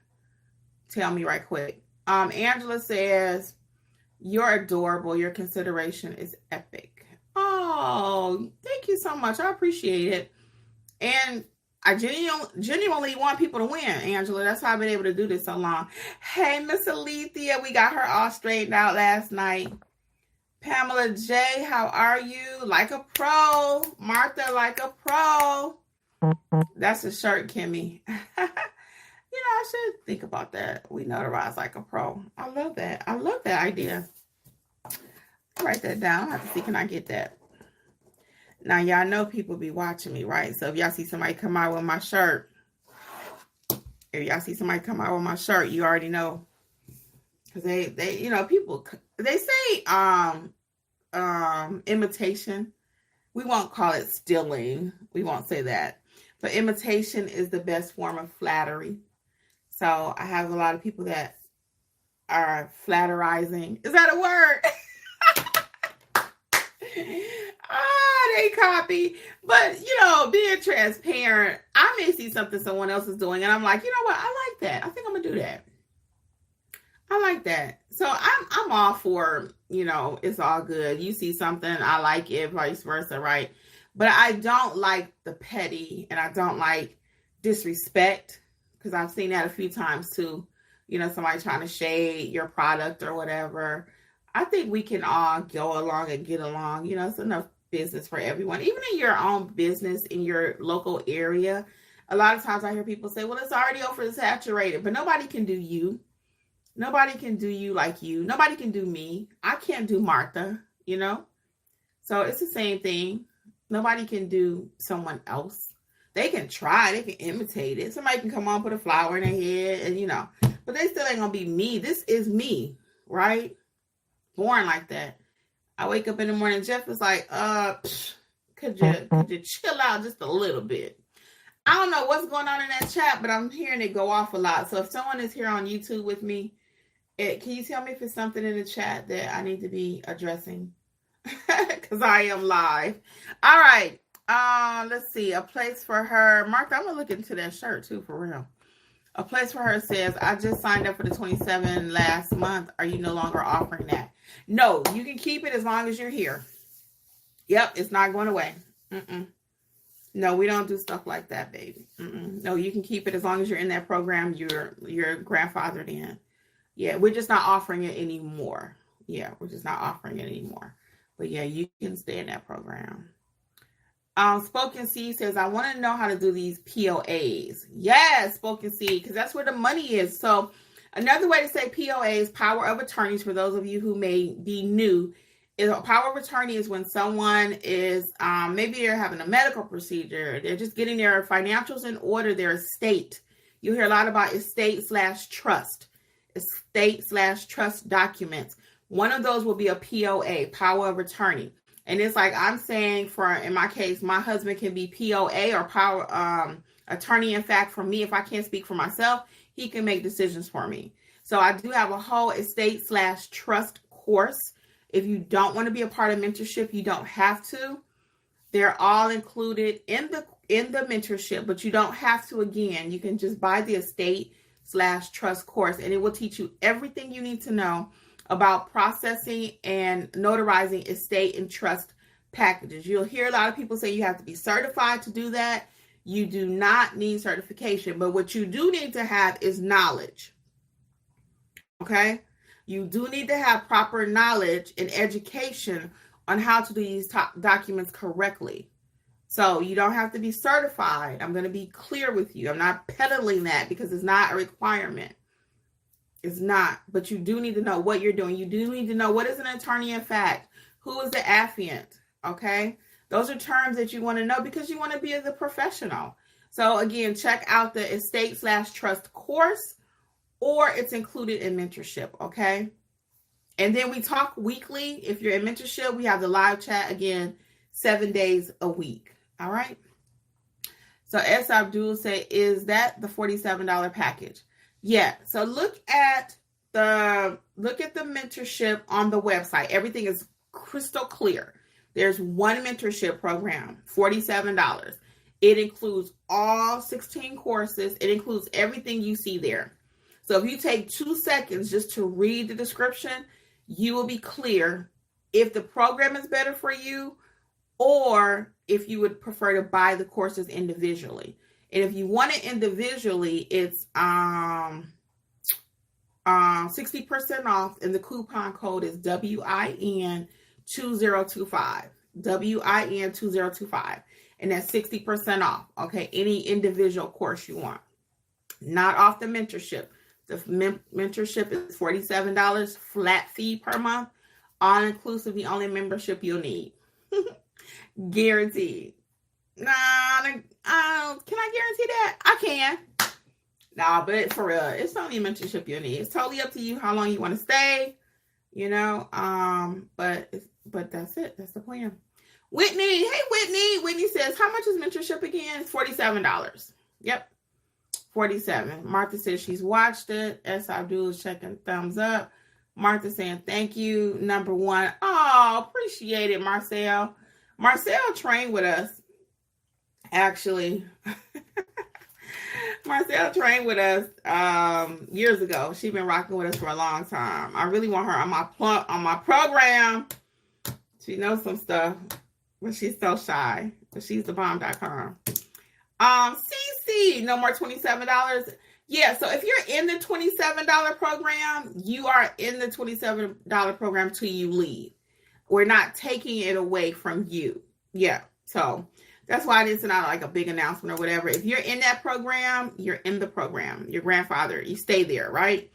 Tell me right quick. Angela says, you're adorable. Your consideration is epic. Oh, thank you so much. I appreciate it. And I genuinely want people to win, Angela. That's how I've been able to do this so long. Hey, Miss Alethea, we got her all straightened out last night. Pamela J, how are you? Like a pro. Martha, like a pro. That's a shirt, Kimmy. I should think about that. We notarize like a pro. I love that. I love that idea. I'll write that down. I have to see, can I get that? Now, y'all know people be watching me, right? So if y'all see somebody come out with my shirt, you already know. Because they people, they say imitation. We won't call it stealing. We won't say that. But imitation is the best form of flattery. So I have a lot of people that are flatterizing. Is that a word? They copy. But, being transparent, I may see something someone else is doing, and I'm like, you know what? I like that. I think I'm going to do that. I like that. So I'm all for, it's all good. You see something, I like it, vice versa, right? But I don't like the petty, and I don't like disrespect, because I've seen that a few times too. Somebody trying to shade your product or whatever. I think we can all go along and get along. It's enough business for everyone. Even in your own business, in your local area, a lot of times I hear people say, well, it's already oversaturated, but nobody can do you. Nobody can do you like you. Nobody can do me. I can't do Martha, So it's the same thing. Nobody can do someone else. They can try. They can imitate it. Somebody can come on, put a flower in their head, and but they still ain't gonna be me. This is me, right? Born like that. I wake up in the morning. Jeff is like, could you chill out just a little bit? I don't know what's going on in that chat, but I'm hearing it go off a lot. So if someone is here on YouTube with me, can you tell me if it's something in the chat that I need to be addressing? Because I am live. All right. Let's see. A place for her. Martha, I'm going to look into that shirt too, for real. A place for her says, I just signed up for the 27 last month. Are you no longer offering that? No, you can keep it as long as you're here. Yep, it's not going away. No, we don't do stuff like that, baby. No, you can keep it as long as you're in that program. You're grandfathered in. Yeah, we're just not offering it anymore. But yeah, you can stay in that program. Spoken Seed says, I want to know how to do these POAs. Yes, Spoken Seed, because that's where the money is. So another way to say POA is power of attorneys. For those of you who may be new, a power of attorney is when someone is, maybe they're having a medical procedure. They're just getting their financials in order, their estate. You hear a lot about estate/trust. Estate/trust documents. One of those will be a POA, power of attorney. And it's like I'm saying, in my case, my husband can be POA or power attorney. In fact, for me, if I can't speak for myself, he can make decisions for me. So I do have a whole estate/trust course. If you don't want to be a part of mentorship, you don't have to. They're all included in the mentorship, but you don't have to. Again, you can just buy the estate/trust course, and it will teach you everything you need to know about processing and notarizing estate and trust packages. You'll hear a lot of people say you have to be certified to do that. You do not need certification, but what you do need to have is knowledge. Okay? You do need to have proper knowledge and education on how to do these documents correctly. So you don't have to be certified. I'm going to be clear with you. I'm not peddling that because it's not a requirement. It's not. But you do need to know what you're doing. You do need to know what is an attorney in fact. Who is the affiant? Okay? Those are terms that you want to know because you want to be as a professional. So again, check out the estate/trust course, or it's included in mentorship, okay? And then we talk weekly. If you're in mentorship, we have the live chat again, 7 days a week, all right? So S. Abdul say, is that the $47 package? Yeah, so look at the mentorship on the website. Everything is crystal clear. There's one mentorship program, $47. It includes all 16 courses. It includes everything you see there. So if you take 2 seconds just to read the description, you will be clear if the program is better for you or if you would prefer to buy the courses individually. And if you want it individually, it's 60% off, and the coupon code is WIN2025. WIN2025. And that's 60% off. Okay, any individual course you want. Not off the mentorship. The mentorship is $47 flat fee per month. All inclusive, the only membership you'll need. Guaranteed. Nah, can I guarantee that? I can. Nah, but for real, it's only a mentorship you'll need. It's totally up to you how long you want to stay. You know, but that's it. That's the plan. Whitney, hey Whitney. Whitney says, how much is mentorship again? It's $47. Yep, $47. Martha says she's watched it. S. Abdul is checking thumbs up. Martha saying thank you. Number one. Oh, appreciate it, Marcel. Marcel trained with us, actually. Marcel trained with us years ago. She's been rocking with us for a long time. I really want her on my program. She knows some stuff, but she's so shy. But she's the bomb.com. CC, no more $27. Yeah, so if you're in the $27 program, you are in the $27 program till you leave. We're not taking it away from you. Yeah, so that's why I didn't send out like a big announcement or whatever. If you're in that program, you're in the program. Your grandfather, you stay there, right?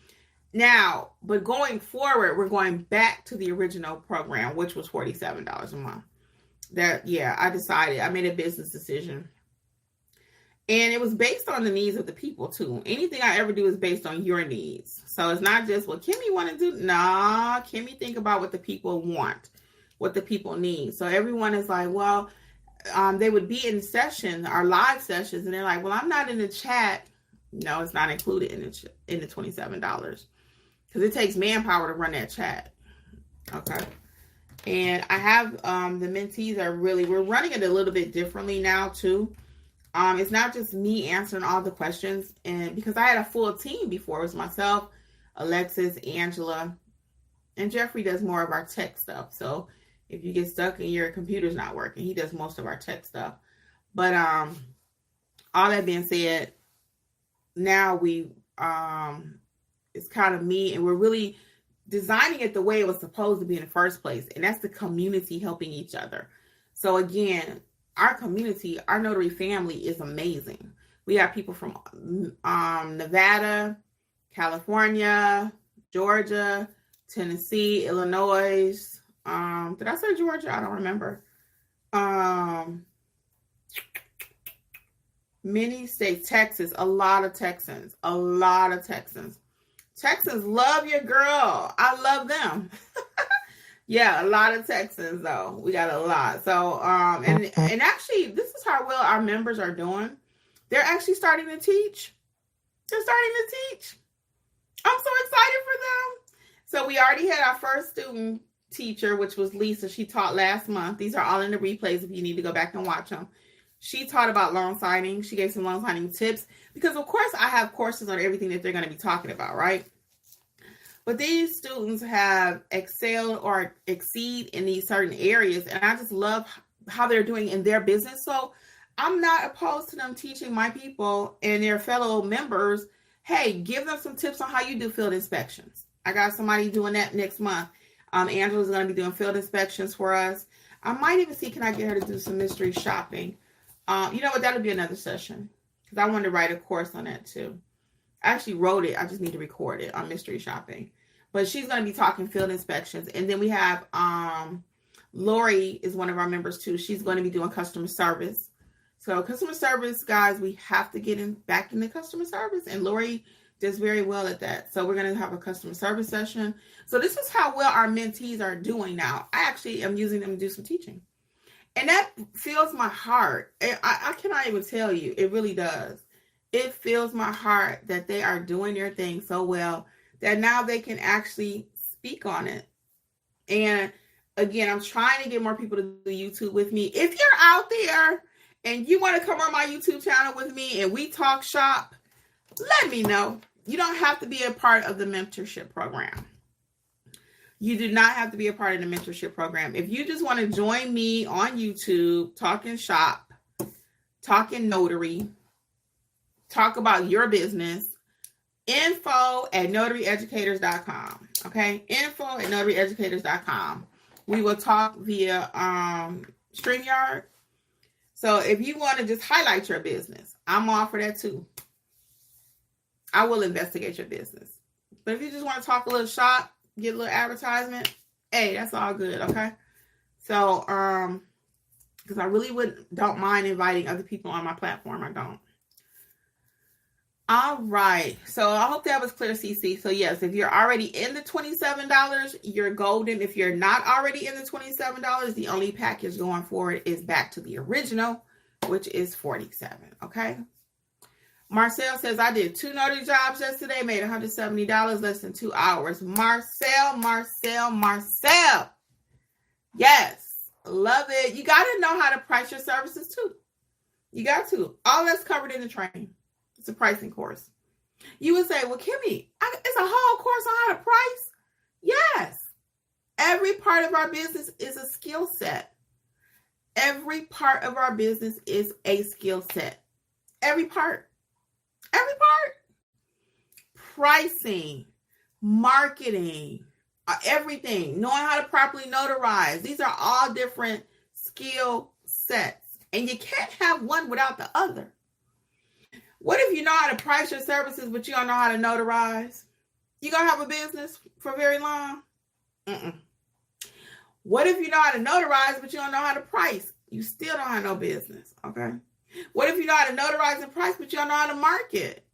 Now, but going forward, we're going back to the original program, which was $47 a month. I made a business decision. And it was based on the needs of the people too. Anything I ever do is based on your needs. So it's not just what Kimmi want to do. Nah, Kimmi think about what the people want, what the people need. So everyone is like, well, they would be in session, our live sessions, and they're like, well, I'm not in the chat. No, it's not included in the $27 because it takes manpower to run that chat. Okay. And I have the mentees we're running it a little bit differently now too. It's not just me answering all the questions, and because I had a full team before, it was myself, Alexis, Angela, and Jeffrey does more of our tech stuff. So if you get stuck and your computer's not working, he does most of our tech stuff. But all that being said, now it's kind of me, and we're really designing it the way it was supposed to be in the first place, and that's the community helping each other. So again, our community, our notary family is amazing. We have people from Nevada, California, Georgia, Tennessee, Illinois. Did I say Georgia? I don't remember. Many states, Texas, a lot of Texans. Texans love your girl. I love them. Yeah, a lot of Texans though. We got a lot. So, and actually, this is how well our members are doing. They're actually starting to teach. I'm so excited for them. So we already had our first student teacher, which was Lisa. She taught last month. These are all in the replays if you need to go back and watch them. She taught about loan signing. She gave some loan signing tips because, of course, I have courses on everything that they're going to be talking about, right? But these students have excelled or exceed in these certain areas, and I just love how they're doing in their business. So I'm not opposed to them teaching my people and their fellow members, hey, give them some tips on how you do field inspections. I got somebody doing that next month. Angela's going to be doing field inspections for us. I might even see, can I get her to do some mystery shopping? You know what? That'll be another session because I wanted to write a course on that too. I actually wrote it. I just need to record it on mystery shopping. But she's going to be talking field inspections. And then we have Lori is one of our members too. She's going to be doing customer service. So customer service, guys, we have to get back into customer service. And Lori does very well at that. So we're going to have a customer service session. So this is how well our mentees are doing now. I actually am using them to do some teaching. And that fills my heart. I cannot even tell you. It really does. It fills my heart that they are doing their thing so well that now they can actually speak on it. And again, I'm trying to get more people to do YouTube with me. If you're out there and you want to come on my YouTube channel with me and we talk shop, let me know. You don't have to be a part of the mentorship program. You do not have to be a part of the mentorship program. If you just want to join me on YouTube, talking shop, talking notary, talk about your business, info@notaryeducators.com. Okay, info@notaryeducators.com. We will talk via StreamYard. So if you want to just highlight your business, I'm all for that too. I will investigate your business. But if you just want to talk a little shop, get a little advertisement, hey, that's all good, okay? So, because I really don't mind inviting other people on my platform. I don't. All right. So I hope that was clear, CC. So yes, if you're already in the $27, you're golden. If you're not already in the $27, the only package going forward is back to the original, which is $47, okay? Marcel says, I did 2 notary jobs yesterday, made $170 less than 2 hours. Marcel. Yes, love it. You got to know how to price your services too. You got to. All that's covered in the training. It's a pricing course. You would say, well, Kimmi, it's a whole course on how to price. Yes. Every part of our business is a skill set. Every part of our business is a skill set. Every part. Every part. Pricing, marketing, everything. Knowing how to properly notarize. These are all different skill sets. And you can't have one without the other. What if you know how to price your services, but you don't know how to notarize? You going to have a business for very long? What if you know how to notarize, but you don't know how to price? You still don't have no business, okay? What if you know how to notarize and price, but you don't know how to market?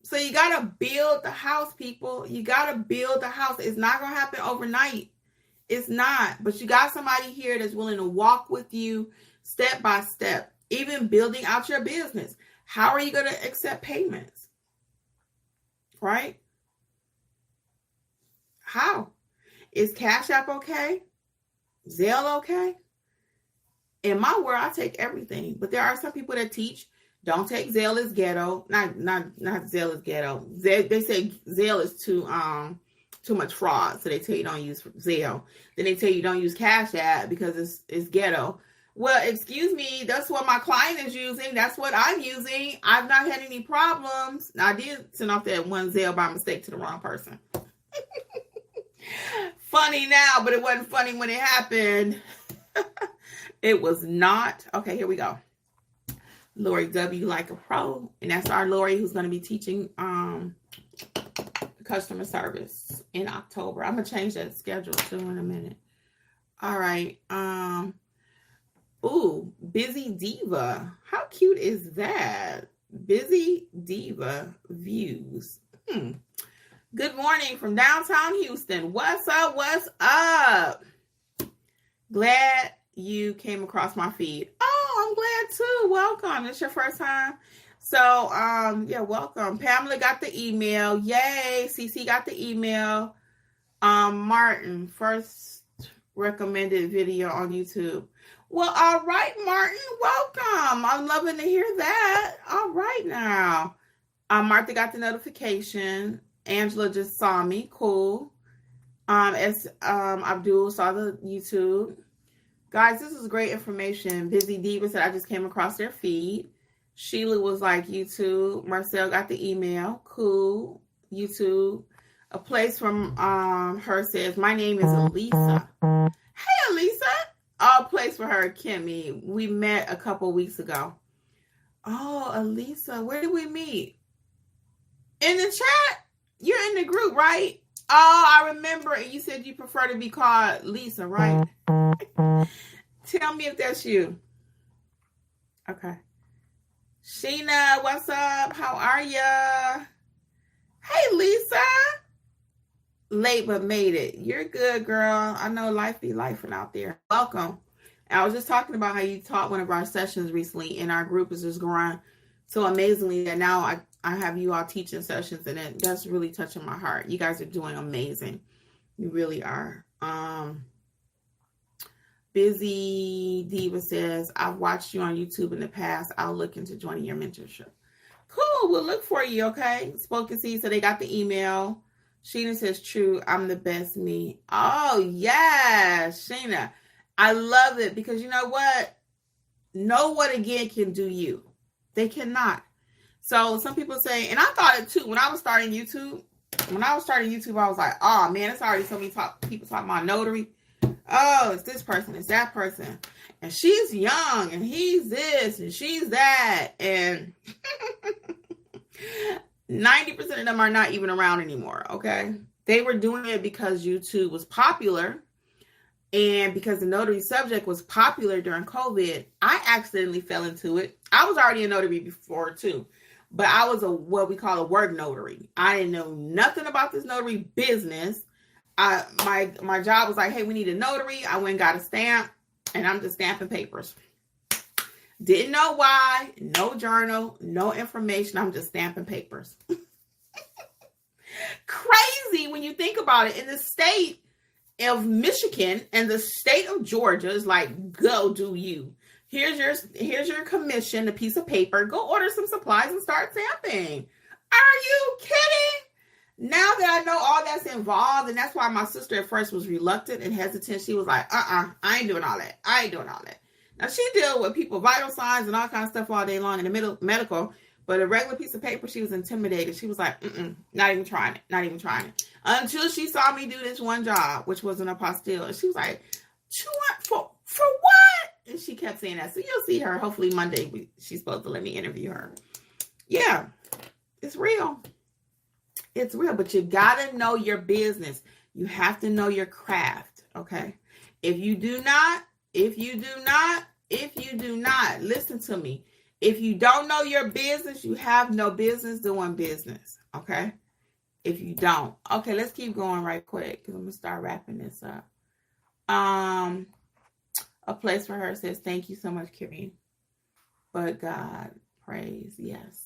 So you got to build the house, people. You got to build the house. It's not going to happen overnight. It's not. But you got somebody here that's willing to walk with you step by step, even building out your business. How are you going to accept payments? Right? How? Is Cash App okay? Zelle okay? In my world, I take everything. But there are some people that teach, don't take Zelle as ghetto. Not Zelle as ghetto. They say Zelle is too much fraud. So they tell you don't use Zelle. Then they tell you don't use Cash App because it's ghetto. Well, excuse me, that's what my client is using. That's what I'm using. I've not had any problems. Now, I did send off that one Zelle by mistake to the wrong person. Funny now, but it wasn't funny when it happened. It was not. Okay, here we go. Lori W. Like a Pro. And that's our Lori who's going to be teaching customer service in October. I'm going to change that schedule too in a minute. All right. Ooh, Busy Diva. How cute is that? Busy Diva Views. Good morning from downtown Houston. What's up? What's up? Glad you came across my feed. Oh, I'm glad too. Welcome. It's your first time. So, yeah, welcome. Pamela got the email. Yay. CC got the email. Martin, first recommended video on YouTube. Well, all right, Martin, welcome. I'm loving to hear that. All right now. Martha got the notification. Angela just saw me. Cool. Abdul saw the YouTube. Guys, this is great information. Busy Diva said I just came across their feed. Sheila was like YouTube. Marcel got the email. Cool. YouTube. A place from her says, my name is Elisa. Hey, Elisa. A place for her, Kimmi. We met a couple weeks ago. Oh, Elisa, where did we meet? In the chat? You're in the group, right? Oh, I remember. You said you prefer to be called Lisa, right? Tell me if that's you. Okay. Sheena, what's up? How are ya? Hey, Lisa. Late but made it. You're good, girl. I know life be lifing out there. Welcome. I was just talking about how you taught one of our sessions recently, and our group is just growing so amazingly that now I have you all teaching sessions, and that's really touching my heart. You guys are doing amazing. You really are. Busy Diva says, I've watched you on YouTube in the past. I'll look into joining your mentorship. Cool. We'll look for you, okay? Spoken Seed, so they got the email. Sheena says, true. I'm the best me. Oh, yes, Sheena. I love it because you know what? No one again can do you. They cannot. So some people say, and I thought it too, when I was starting YouTube, I was like, oh man, it's already so many people talking about notary. Oh, it's this person, it's that person. And she's young, and he's this, and she's that. And 90% of them are not even around anymore, okay? They were doing it because YouTube was popular. And because the notary subject was popular during COVID, I accidentally fell into it. I was already a notary before too, but I was what we call a word notary. I didn't know nothing about this notary business. My job was like, hey, we need a notary. I went and got a stamp, and I'm just stamping papers. Didn't know why. No journal, no information. I'm just stamping papers. Crazy when you think about it. In the state of Michigan and the state of Georgia is like, go do you. Here's your commission, a piece of paper. Go order some supplies and start stamping. Are you kidding? Now that I know all that's involved, and that's why my sister at first was reluctant and hesitant. She was like, I ain't doing all that. Now she deal with people vital signs and all kinds of stuff all day long in the medical, but a regular piece of paper, she was intimidated. She was like, not even trying it. Until she saw me do this one job, which was an apostille. And she was like, for what? And she kept saying that. So you'll see her. Hopefully Monday, she's supposed to let me interview her. Yeah, it's real. It's real, but you got to know your business. You have to know your craft, okay? If you do not, listen to me. If you don't know your business, you have no business doing business, okay? If you don't. Okay, let's keep going right quick because I'm going to start wrapping this up. A place for her says, thank you so much, Kimmi. But God, praise, yes.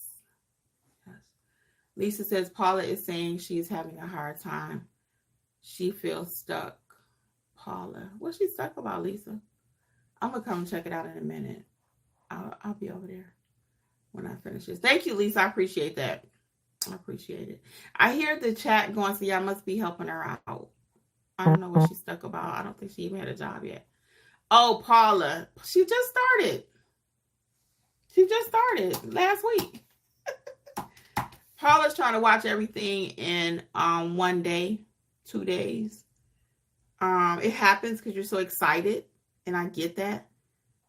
Lisa says, Paula is saying she's having a hard time. She feels stuck. Paula, what's she stuck about, Lisa? I'm going to come check it out in a minute. I'll be over there when I finish this. Thank you, Lisa. I appreciate that. I appreciate it. I hear the chat going, so I must be helping her out. I don't know what she's stuck about. I don't think she even had a job yet. Oh, Paula. She just started. Last week. Paula's trying to watch everything in 1 day, 2 days. It happens because you're so excited, and I get that.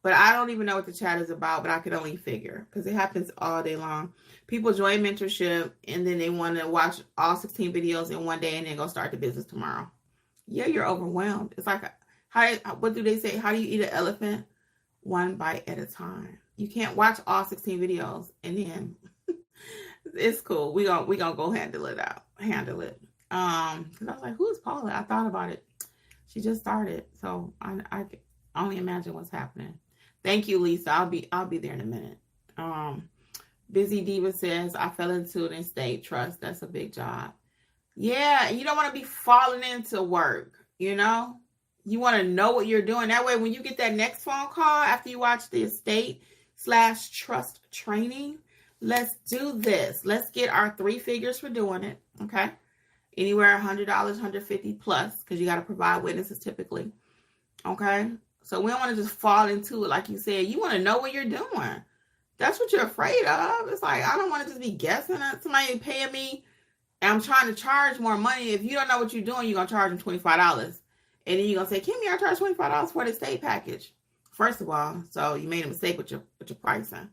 But I don't even know what the chat is about, but I could only figure because it happens all day long. People join mentorship, and then they want to watch all 16 videos in 1 day and then go start the business tomorrow. Yeah, you're overwhelmed. It's like, what do they say? How do you eat an elephant? 1 bite at a time. You can't watch all 16 videos and then it's cool. We gonna go handle it. Because I was like, who's Paula? I thought about it. She just started, so I can only imagine what's happening. Thank you, Lisa. I'll be there in a minute. Busy Diva says, I fell into an estate trust. That's a big job. Yeah, and you don't want to be falling into work, you know? You want to know what you're doing. That way, when you get that next phone call after you watch the estate/trust training, let's do this. Let's get our 3 figures for doing it, okay? Anywhere $100, $150 plus, because you got to provide witnesses typically, okay? So we don't want to just fall into it like you said. You want to know what you're doing. That's what you're afraid of. It's like, I don't want to just be guessing at somebody paying me And I'm trying to charge more money. If you don't know what you're doing, you're going to charge them $25. And then you're going to say, Kimmi, I charge $25 for the estate package. First of all, so you made a mistake with your pricing.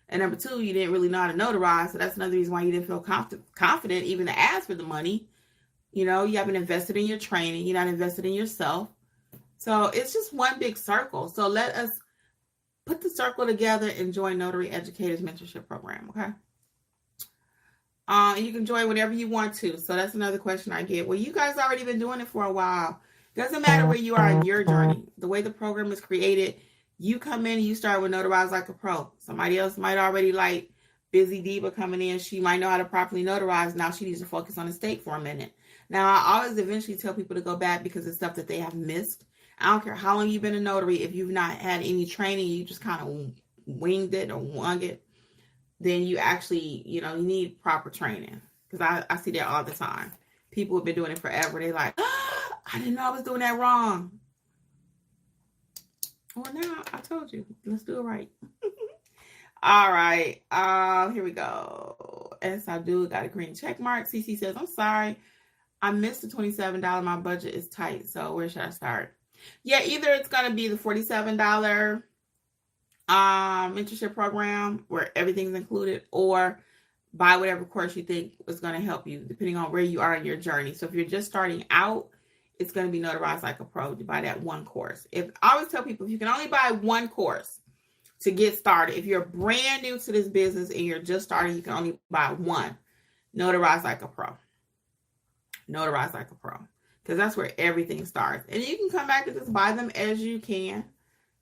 And number two, you didn't really know how to notarize. So that's another reason why you didn't feel confident even to ask for the money. You know, you haven't invested in your training. You're not invested in yourself. So it's just one big circle. So let us put the circle together and join Notary Educators Mentorship Program, okay? You can join whenever you want to. So that's another question I get. Well, you guys already been doing it for a while. Doesn't matter where you are in your journey. The way the program is created, you come in and you start with Notarize Like a Pro. Somebody else might already like Busy Diva coming in. She might know how to properly notarize. Now she needs to focus on the state for a minute. Now, I always eventually tell people to go back because it's stuff that they have missed. I don't care how long you've been a notary. If you've not had any training, you just kind of winged it or wung it, then you actually, you need proper training. Because I see that all the time. People have been doing it forever. They're like, oh, I didn't know I was doing that wrong. Well, now I told you. Let's do it right. All right. Here we go. As I do, got a green check mark. CC says, I'm sorry. I missed the $27. My budget is tight. So where should I start? Yeah, either it's going to be the $47 mentorship program where everything's included, or buy whatever course you think is going to help you, depending on where you are in your journey. So if you're just starting out, it's going to be Notarize Like a Pro to buy that one course. I always tell people, if you can only buy one course to get started, if you're brand new to this business and you're just starting, you can only buy one. Notarize Like a Pro. Notarize Like a Pro. Because that's where everything starts. And you can come back and just buy them as you can.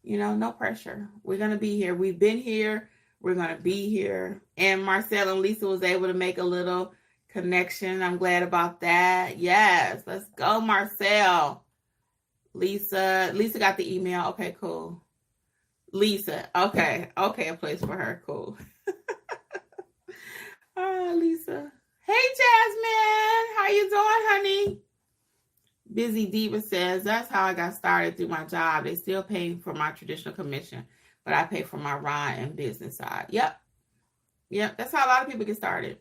No pressure. We're going to be here. We've been here. We're going to be here. And Marcel and Lisa was able to make a little connection. I'm glad about that. Yes. Let's go, Marcel. Lisa got the email. Okay, cool. Lisa. Okay. A place for her. Cool. Oh, Lisa. Hey, Jasmine. How you doing, honey? Busy Diva says, that's how I got started through my job. They still pay for my traditional commission, but I pay for my ride and business side. Yep. That's how a lot of people get started.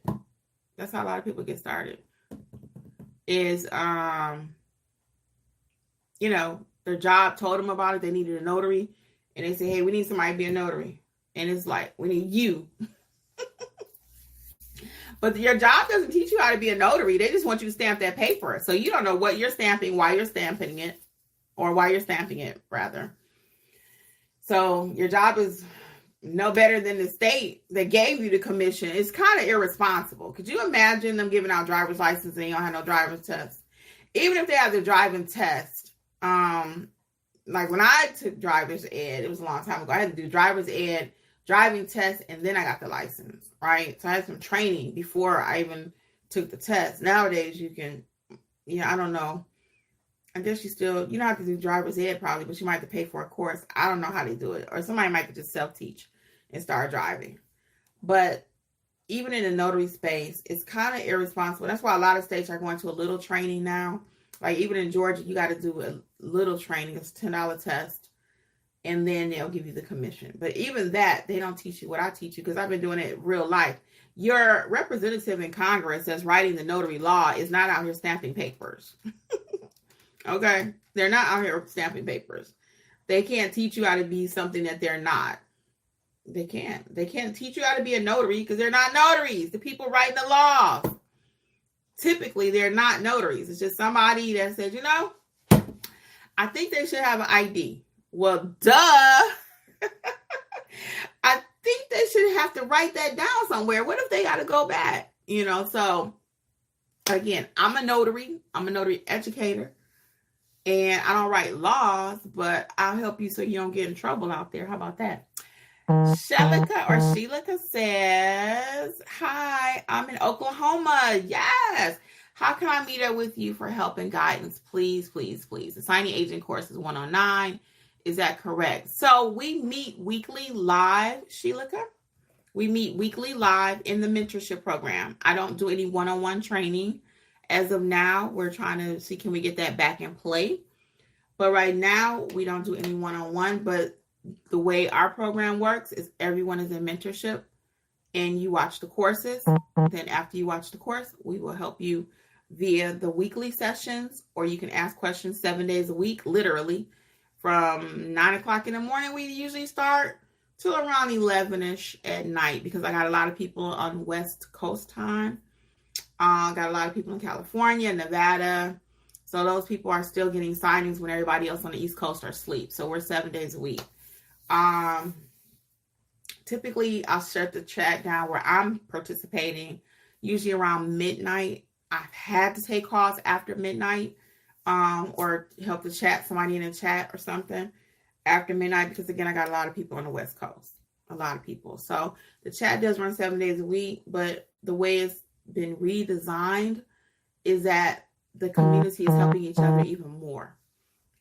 Is, their job told them about it. They needed a notary. And they say, hey, we need somebody to be a notary. And it's like, we need you. But your job doesn't teach you how to be a notary. They just want you to stamp that paper. So you don't know what you're stamping, why you're stamping it, rather. So your job is no better than the state that gave you the commission. It's kind of irresponsible. Could you imagine them giving out driver's license and they don't have no driver's test? Even if they have the driving test, like when I took driver's ed, it was a long time ago. I had to do driver's ed, driving test, and then I got the license, right? So I had some training before I even took the test. Nowadays, you can, I don't know. I guess you don't have to do driver's ed probably, but you might have to pay for a course. I don't know how they do it. Or somebody might just self-teach and start driving. But even in the notary space, it's kind of irresponsible. That's why a lot of states are going to a little training now. Like even in Georgia, you got to do a little training. It's a $10 test. And then they'll give you the commission. But even that, they don't teach you what I teach you because I've been doing it in real life. Your representative in Congress that's writing the notary law is not out here stamping papers. Okay? They're not out here stamping papers. They can't teach you how to be something that they're not. They can't. They can't teach you how to be a notary because they're not notaries. The people writing the laws. Typically, they're not notaries. It's just somebody that says, I think they should have an ID. Well, duh. I think they should have to write that down somewhere. What if they got to go back? So again, I'm a notary educator, and I don't write laws, but I'll help you so you don't get in trouble out there. How about that? Shelika says, hi, I'm in Oklahoma. Yes. How can I meet up with you for help and guidance? Please, please, please. The signing agent course is 109. Is that correct? So we meet weekly live, Shelika. We meet weekly live in the mentorship program. I don't do any one-on-one training. As of now, we're trying to see, can we get that back in play? But right now, we don't do any one-on-one. But the way our program works is everyone is in mentorship. and you watch the courses. Then after you watch the course, we will help you via the weekly sessions, or you can ask questions 7 days a week, literally from 9 o'clock in the morning. We usually start till around 11ish at night, because I got a lot of people on West Coast time. Got a lot of people in California, Nevada. So those people are still getting signings when everybody else on the East Coast are asleep. So we're 7 days a week. Typically, I'll shut the chat down where I'm participating, usually around midnight. I've had to take calls after midnight, or help the chat, somebody in the chat or something after midnight, because again, I got a lot of people on the West Coast, a lot of people. So the chat does run 7 days a week, but the way it's been redesigned is that the community is helping each other even more.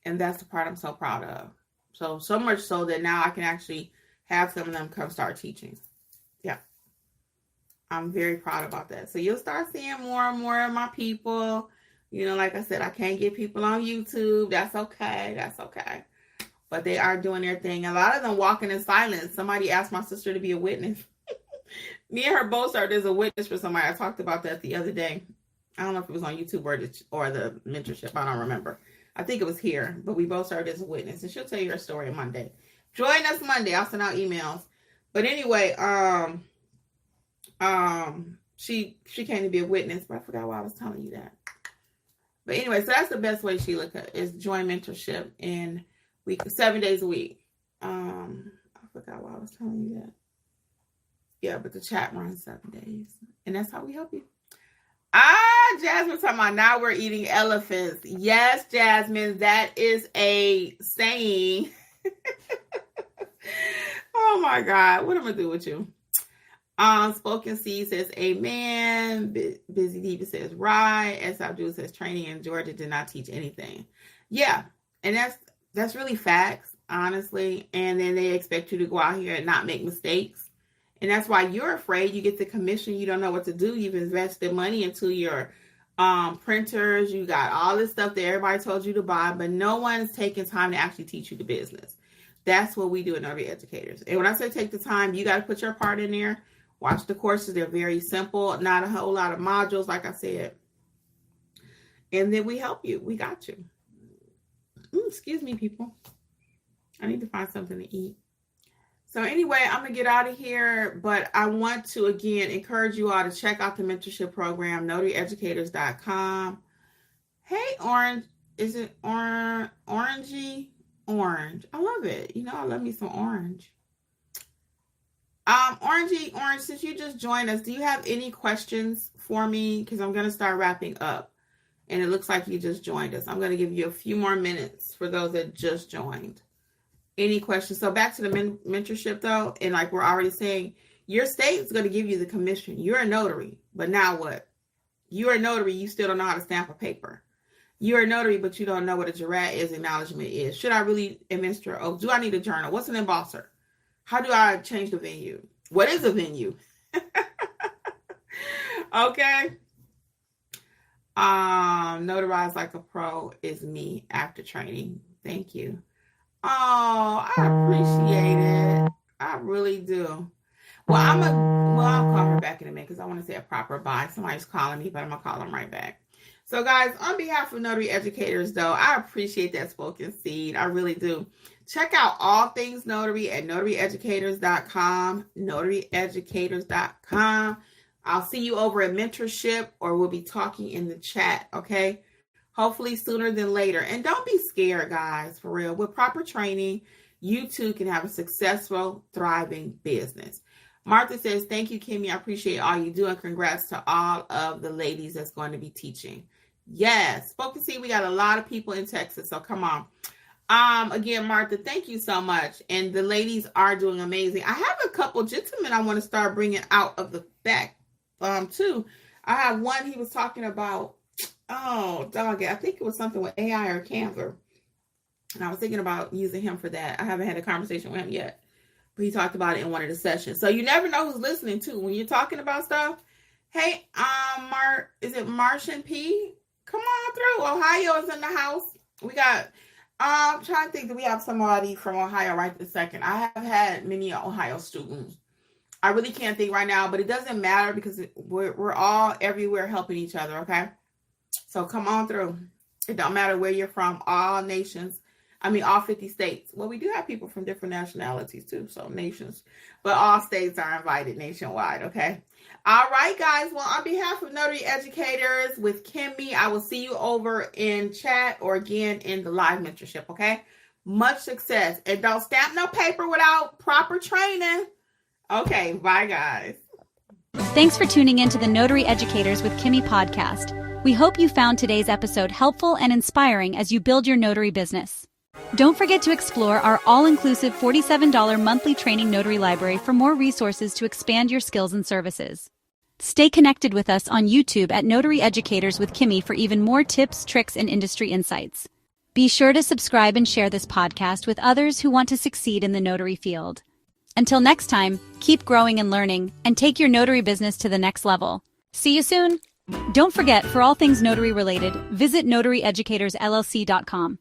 And that's the part I'm so proud of. So much so that now I can actually have some of them come start teaching. Yeah. I'm very proud about that. So you'll start seeing more and more of my people. You know, like I said, I can't get people on YouTube. That's okay. That's okay. But they are doing their thing. A lot of them walking in silence. Somebody asked my sister to be a witness. Me and her both served as a witness for somebody. I talked about that the other day. I don't know if it was on YouTube or the mentorship. I don't remember. I think it was here. But we both served as a witness. And she'll tell you her story on Monday. Join us Monday. I'll send out emails. But anyway, she came to be a witness, but I forgot why I was telling you that. But anyway, so that's the best way, Sheila, is join mentorship in 7 days a week. I forgot why I was telling you that. Yeah, but the chat runs 7 days. And that's how we help you. Jasmine talking about now we're eating elephants. Yes, Jasmine, that is a saying. Oh my God, what am I gonna do with you? Spoken Seed says amen. Busy Diva says right. S. Abdul says training in Georgia did not teach anything. Yeah, and that's really facts, honestly. And then they expect you to go out here and not make mistakes. And that's why you're afraid. You get the commission, you don't know what to do. You've invested money into your printers. You got all this stuff that everybody told you to buy, but no one's taking time to actually teach you the business. That's what we do at Notary Educators. And when I say take the time, you got to put your part in there. Watch the courses. They're very simple. Not a whole lot of modules, like I said. And then we help you. We got you. Excuse me, people. I need to find something to eat. So anyway, I'm going to get out of here. But I want to, again, encourage you all to check out the mentorship program, notaryeducators.com. Hey, Orange. Is it orangey? Orange. I love it. You know, I love me some orange. Orange, since you just joined us, do you have any questions for me? Because I'm going to start wrapping up. And it looks like you just joined us. I'm going to give you a few more minutes for those that just joined. Any questions? So back to the mentorship, though. And like we're already saying, your state is going to give you the commission. You're a notary. But now what? You're a notary. You still don't know how to stamp a paper. You're a notary, but you don't know what a jurat is, acknowledgement is. Should I really administer an oath? Do I need a journal? What's an embosser? How do I change the venue? What is a venue? Okay. Notarize like a pro is me after training. Thank you. Oh, I appreciate it. I really do. Well, I'll call her back in a minute because I want to say a proper bye. Somebody's calling me, but I'm going to call them right back. So guys, on behalf of Notary Educators, though, I appreciate that spoken seed. I really do. Check out all things notary at notaryeducators.com, notaryeducators.com. I'll see you over at mentorship, or we'll be talking in the chat, okay? Hopefully sooner than later. And don't be scared, guys, for real. With proper training, you too can have a successful, thriving business. Martha says, thank you, Kimmi. I appreciate all you do, and congrats to all of the ladies that's going to be teaching. Yes, spoken seed, we got a lot of people in Texas, so come on. Again, Martha, thank you so much. And the ladies are doing amazing. I have a couple gentlemen I want to start bringing out of the back, too. I have one, he was talking about, I think it was something with AI or Canva. And I was thinking about using him for that. I haven't had a conversation with him yet, but he talked about it in one of the sessions. So you never know who's listening, too. When you're talking about stuff, hey, is it Martian P? Come on through. Ohio is in the house. We got, I'm trying to think, do we have somebody from Ohio right this second? I have had many Ohio students. I really can't think right now, but it doesn't matter because we're all everywhere helping each other, okay? So come on through. It don't matter where you're from, all nations. I mean, all 50 states. Well, we do have people from different nationalities too, so nations. But all states are invited nationwide, okay? All right, guys. Well, on behalf of Notary Educators with Kimmi, I will see you over in chat or again in the live mentorship, okay? Much success. And don't stamp no paper without proper training. Okay, bye, guys. Thanks for tuning in to the Notary Educators with Kimmi podcast. We hope you found today's episode helpful and inspiring as you build your notary business. Don't forget to explore our all-inclusive $47 monthly training notary library for more resources to expand your skills and services. Stay connected with us on YouTube at Notary Educators with Kimmi for even more tips, tricks, and industry insights. Be sure to subscribe and share this podcast with others who want to succeed in the notary field. Until next time, keep growing and learning, and take your notary business to the next level. See you soon! Don't forget, for all things notary related, visit notaryeducatorsllc.com.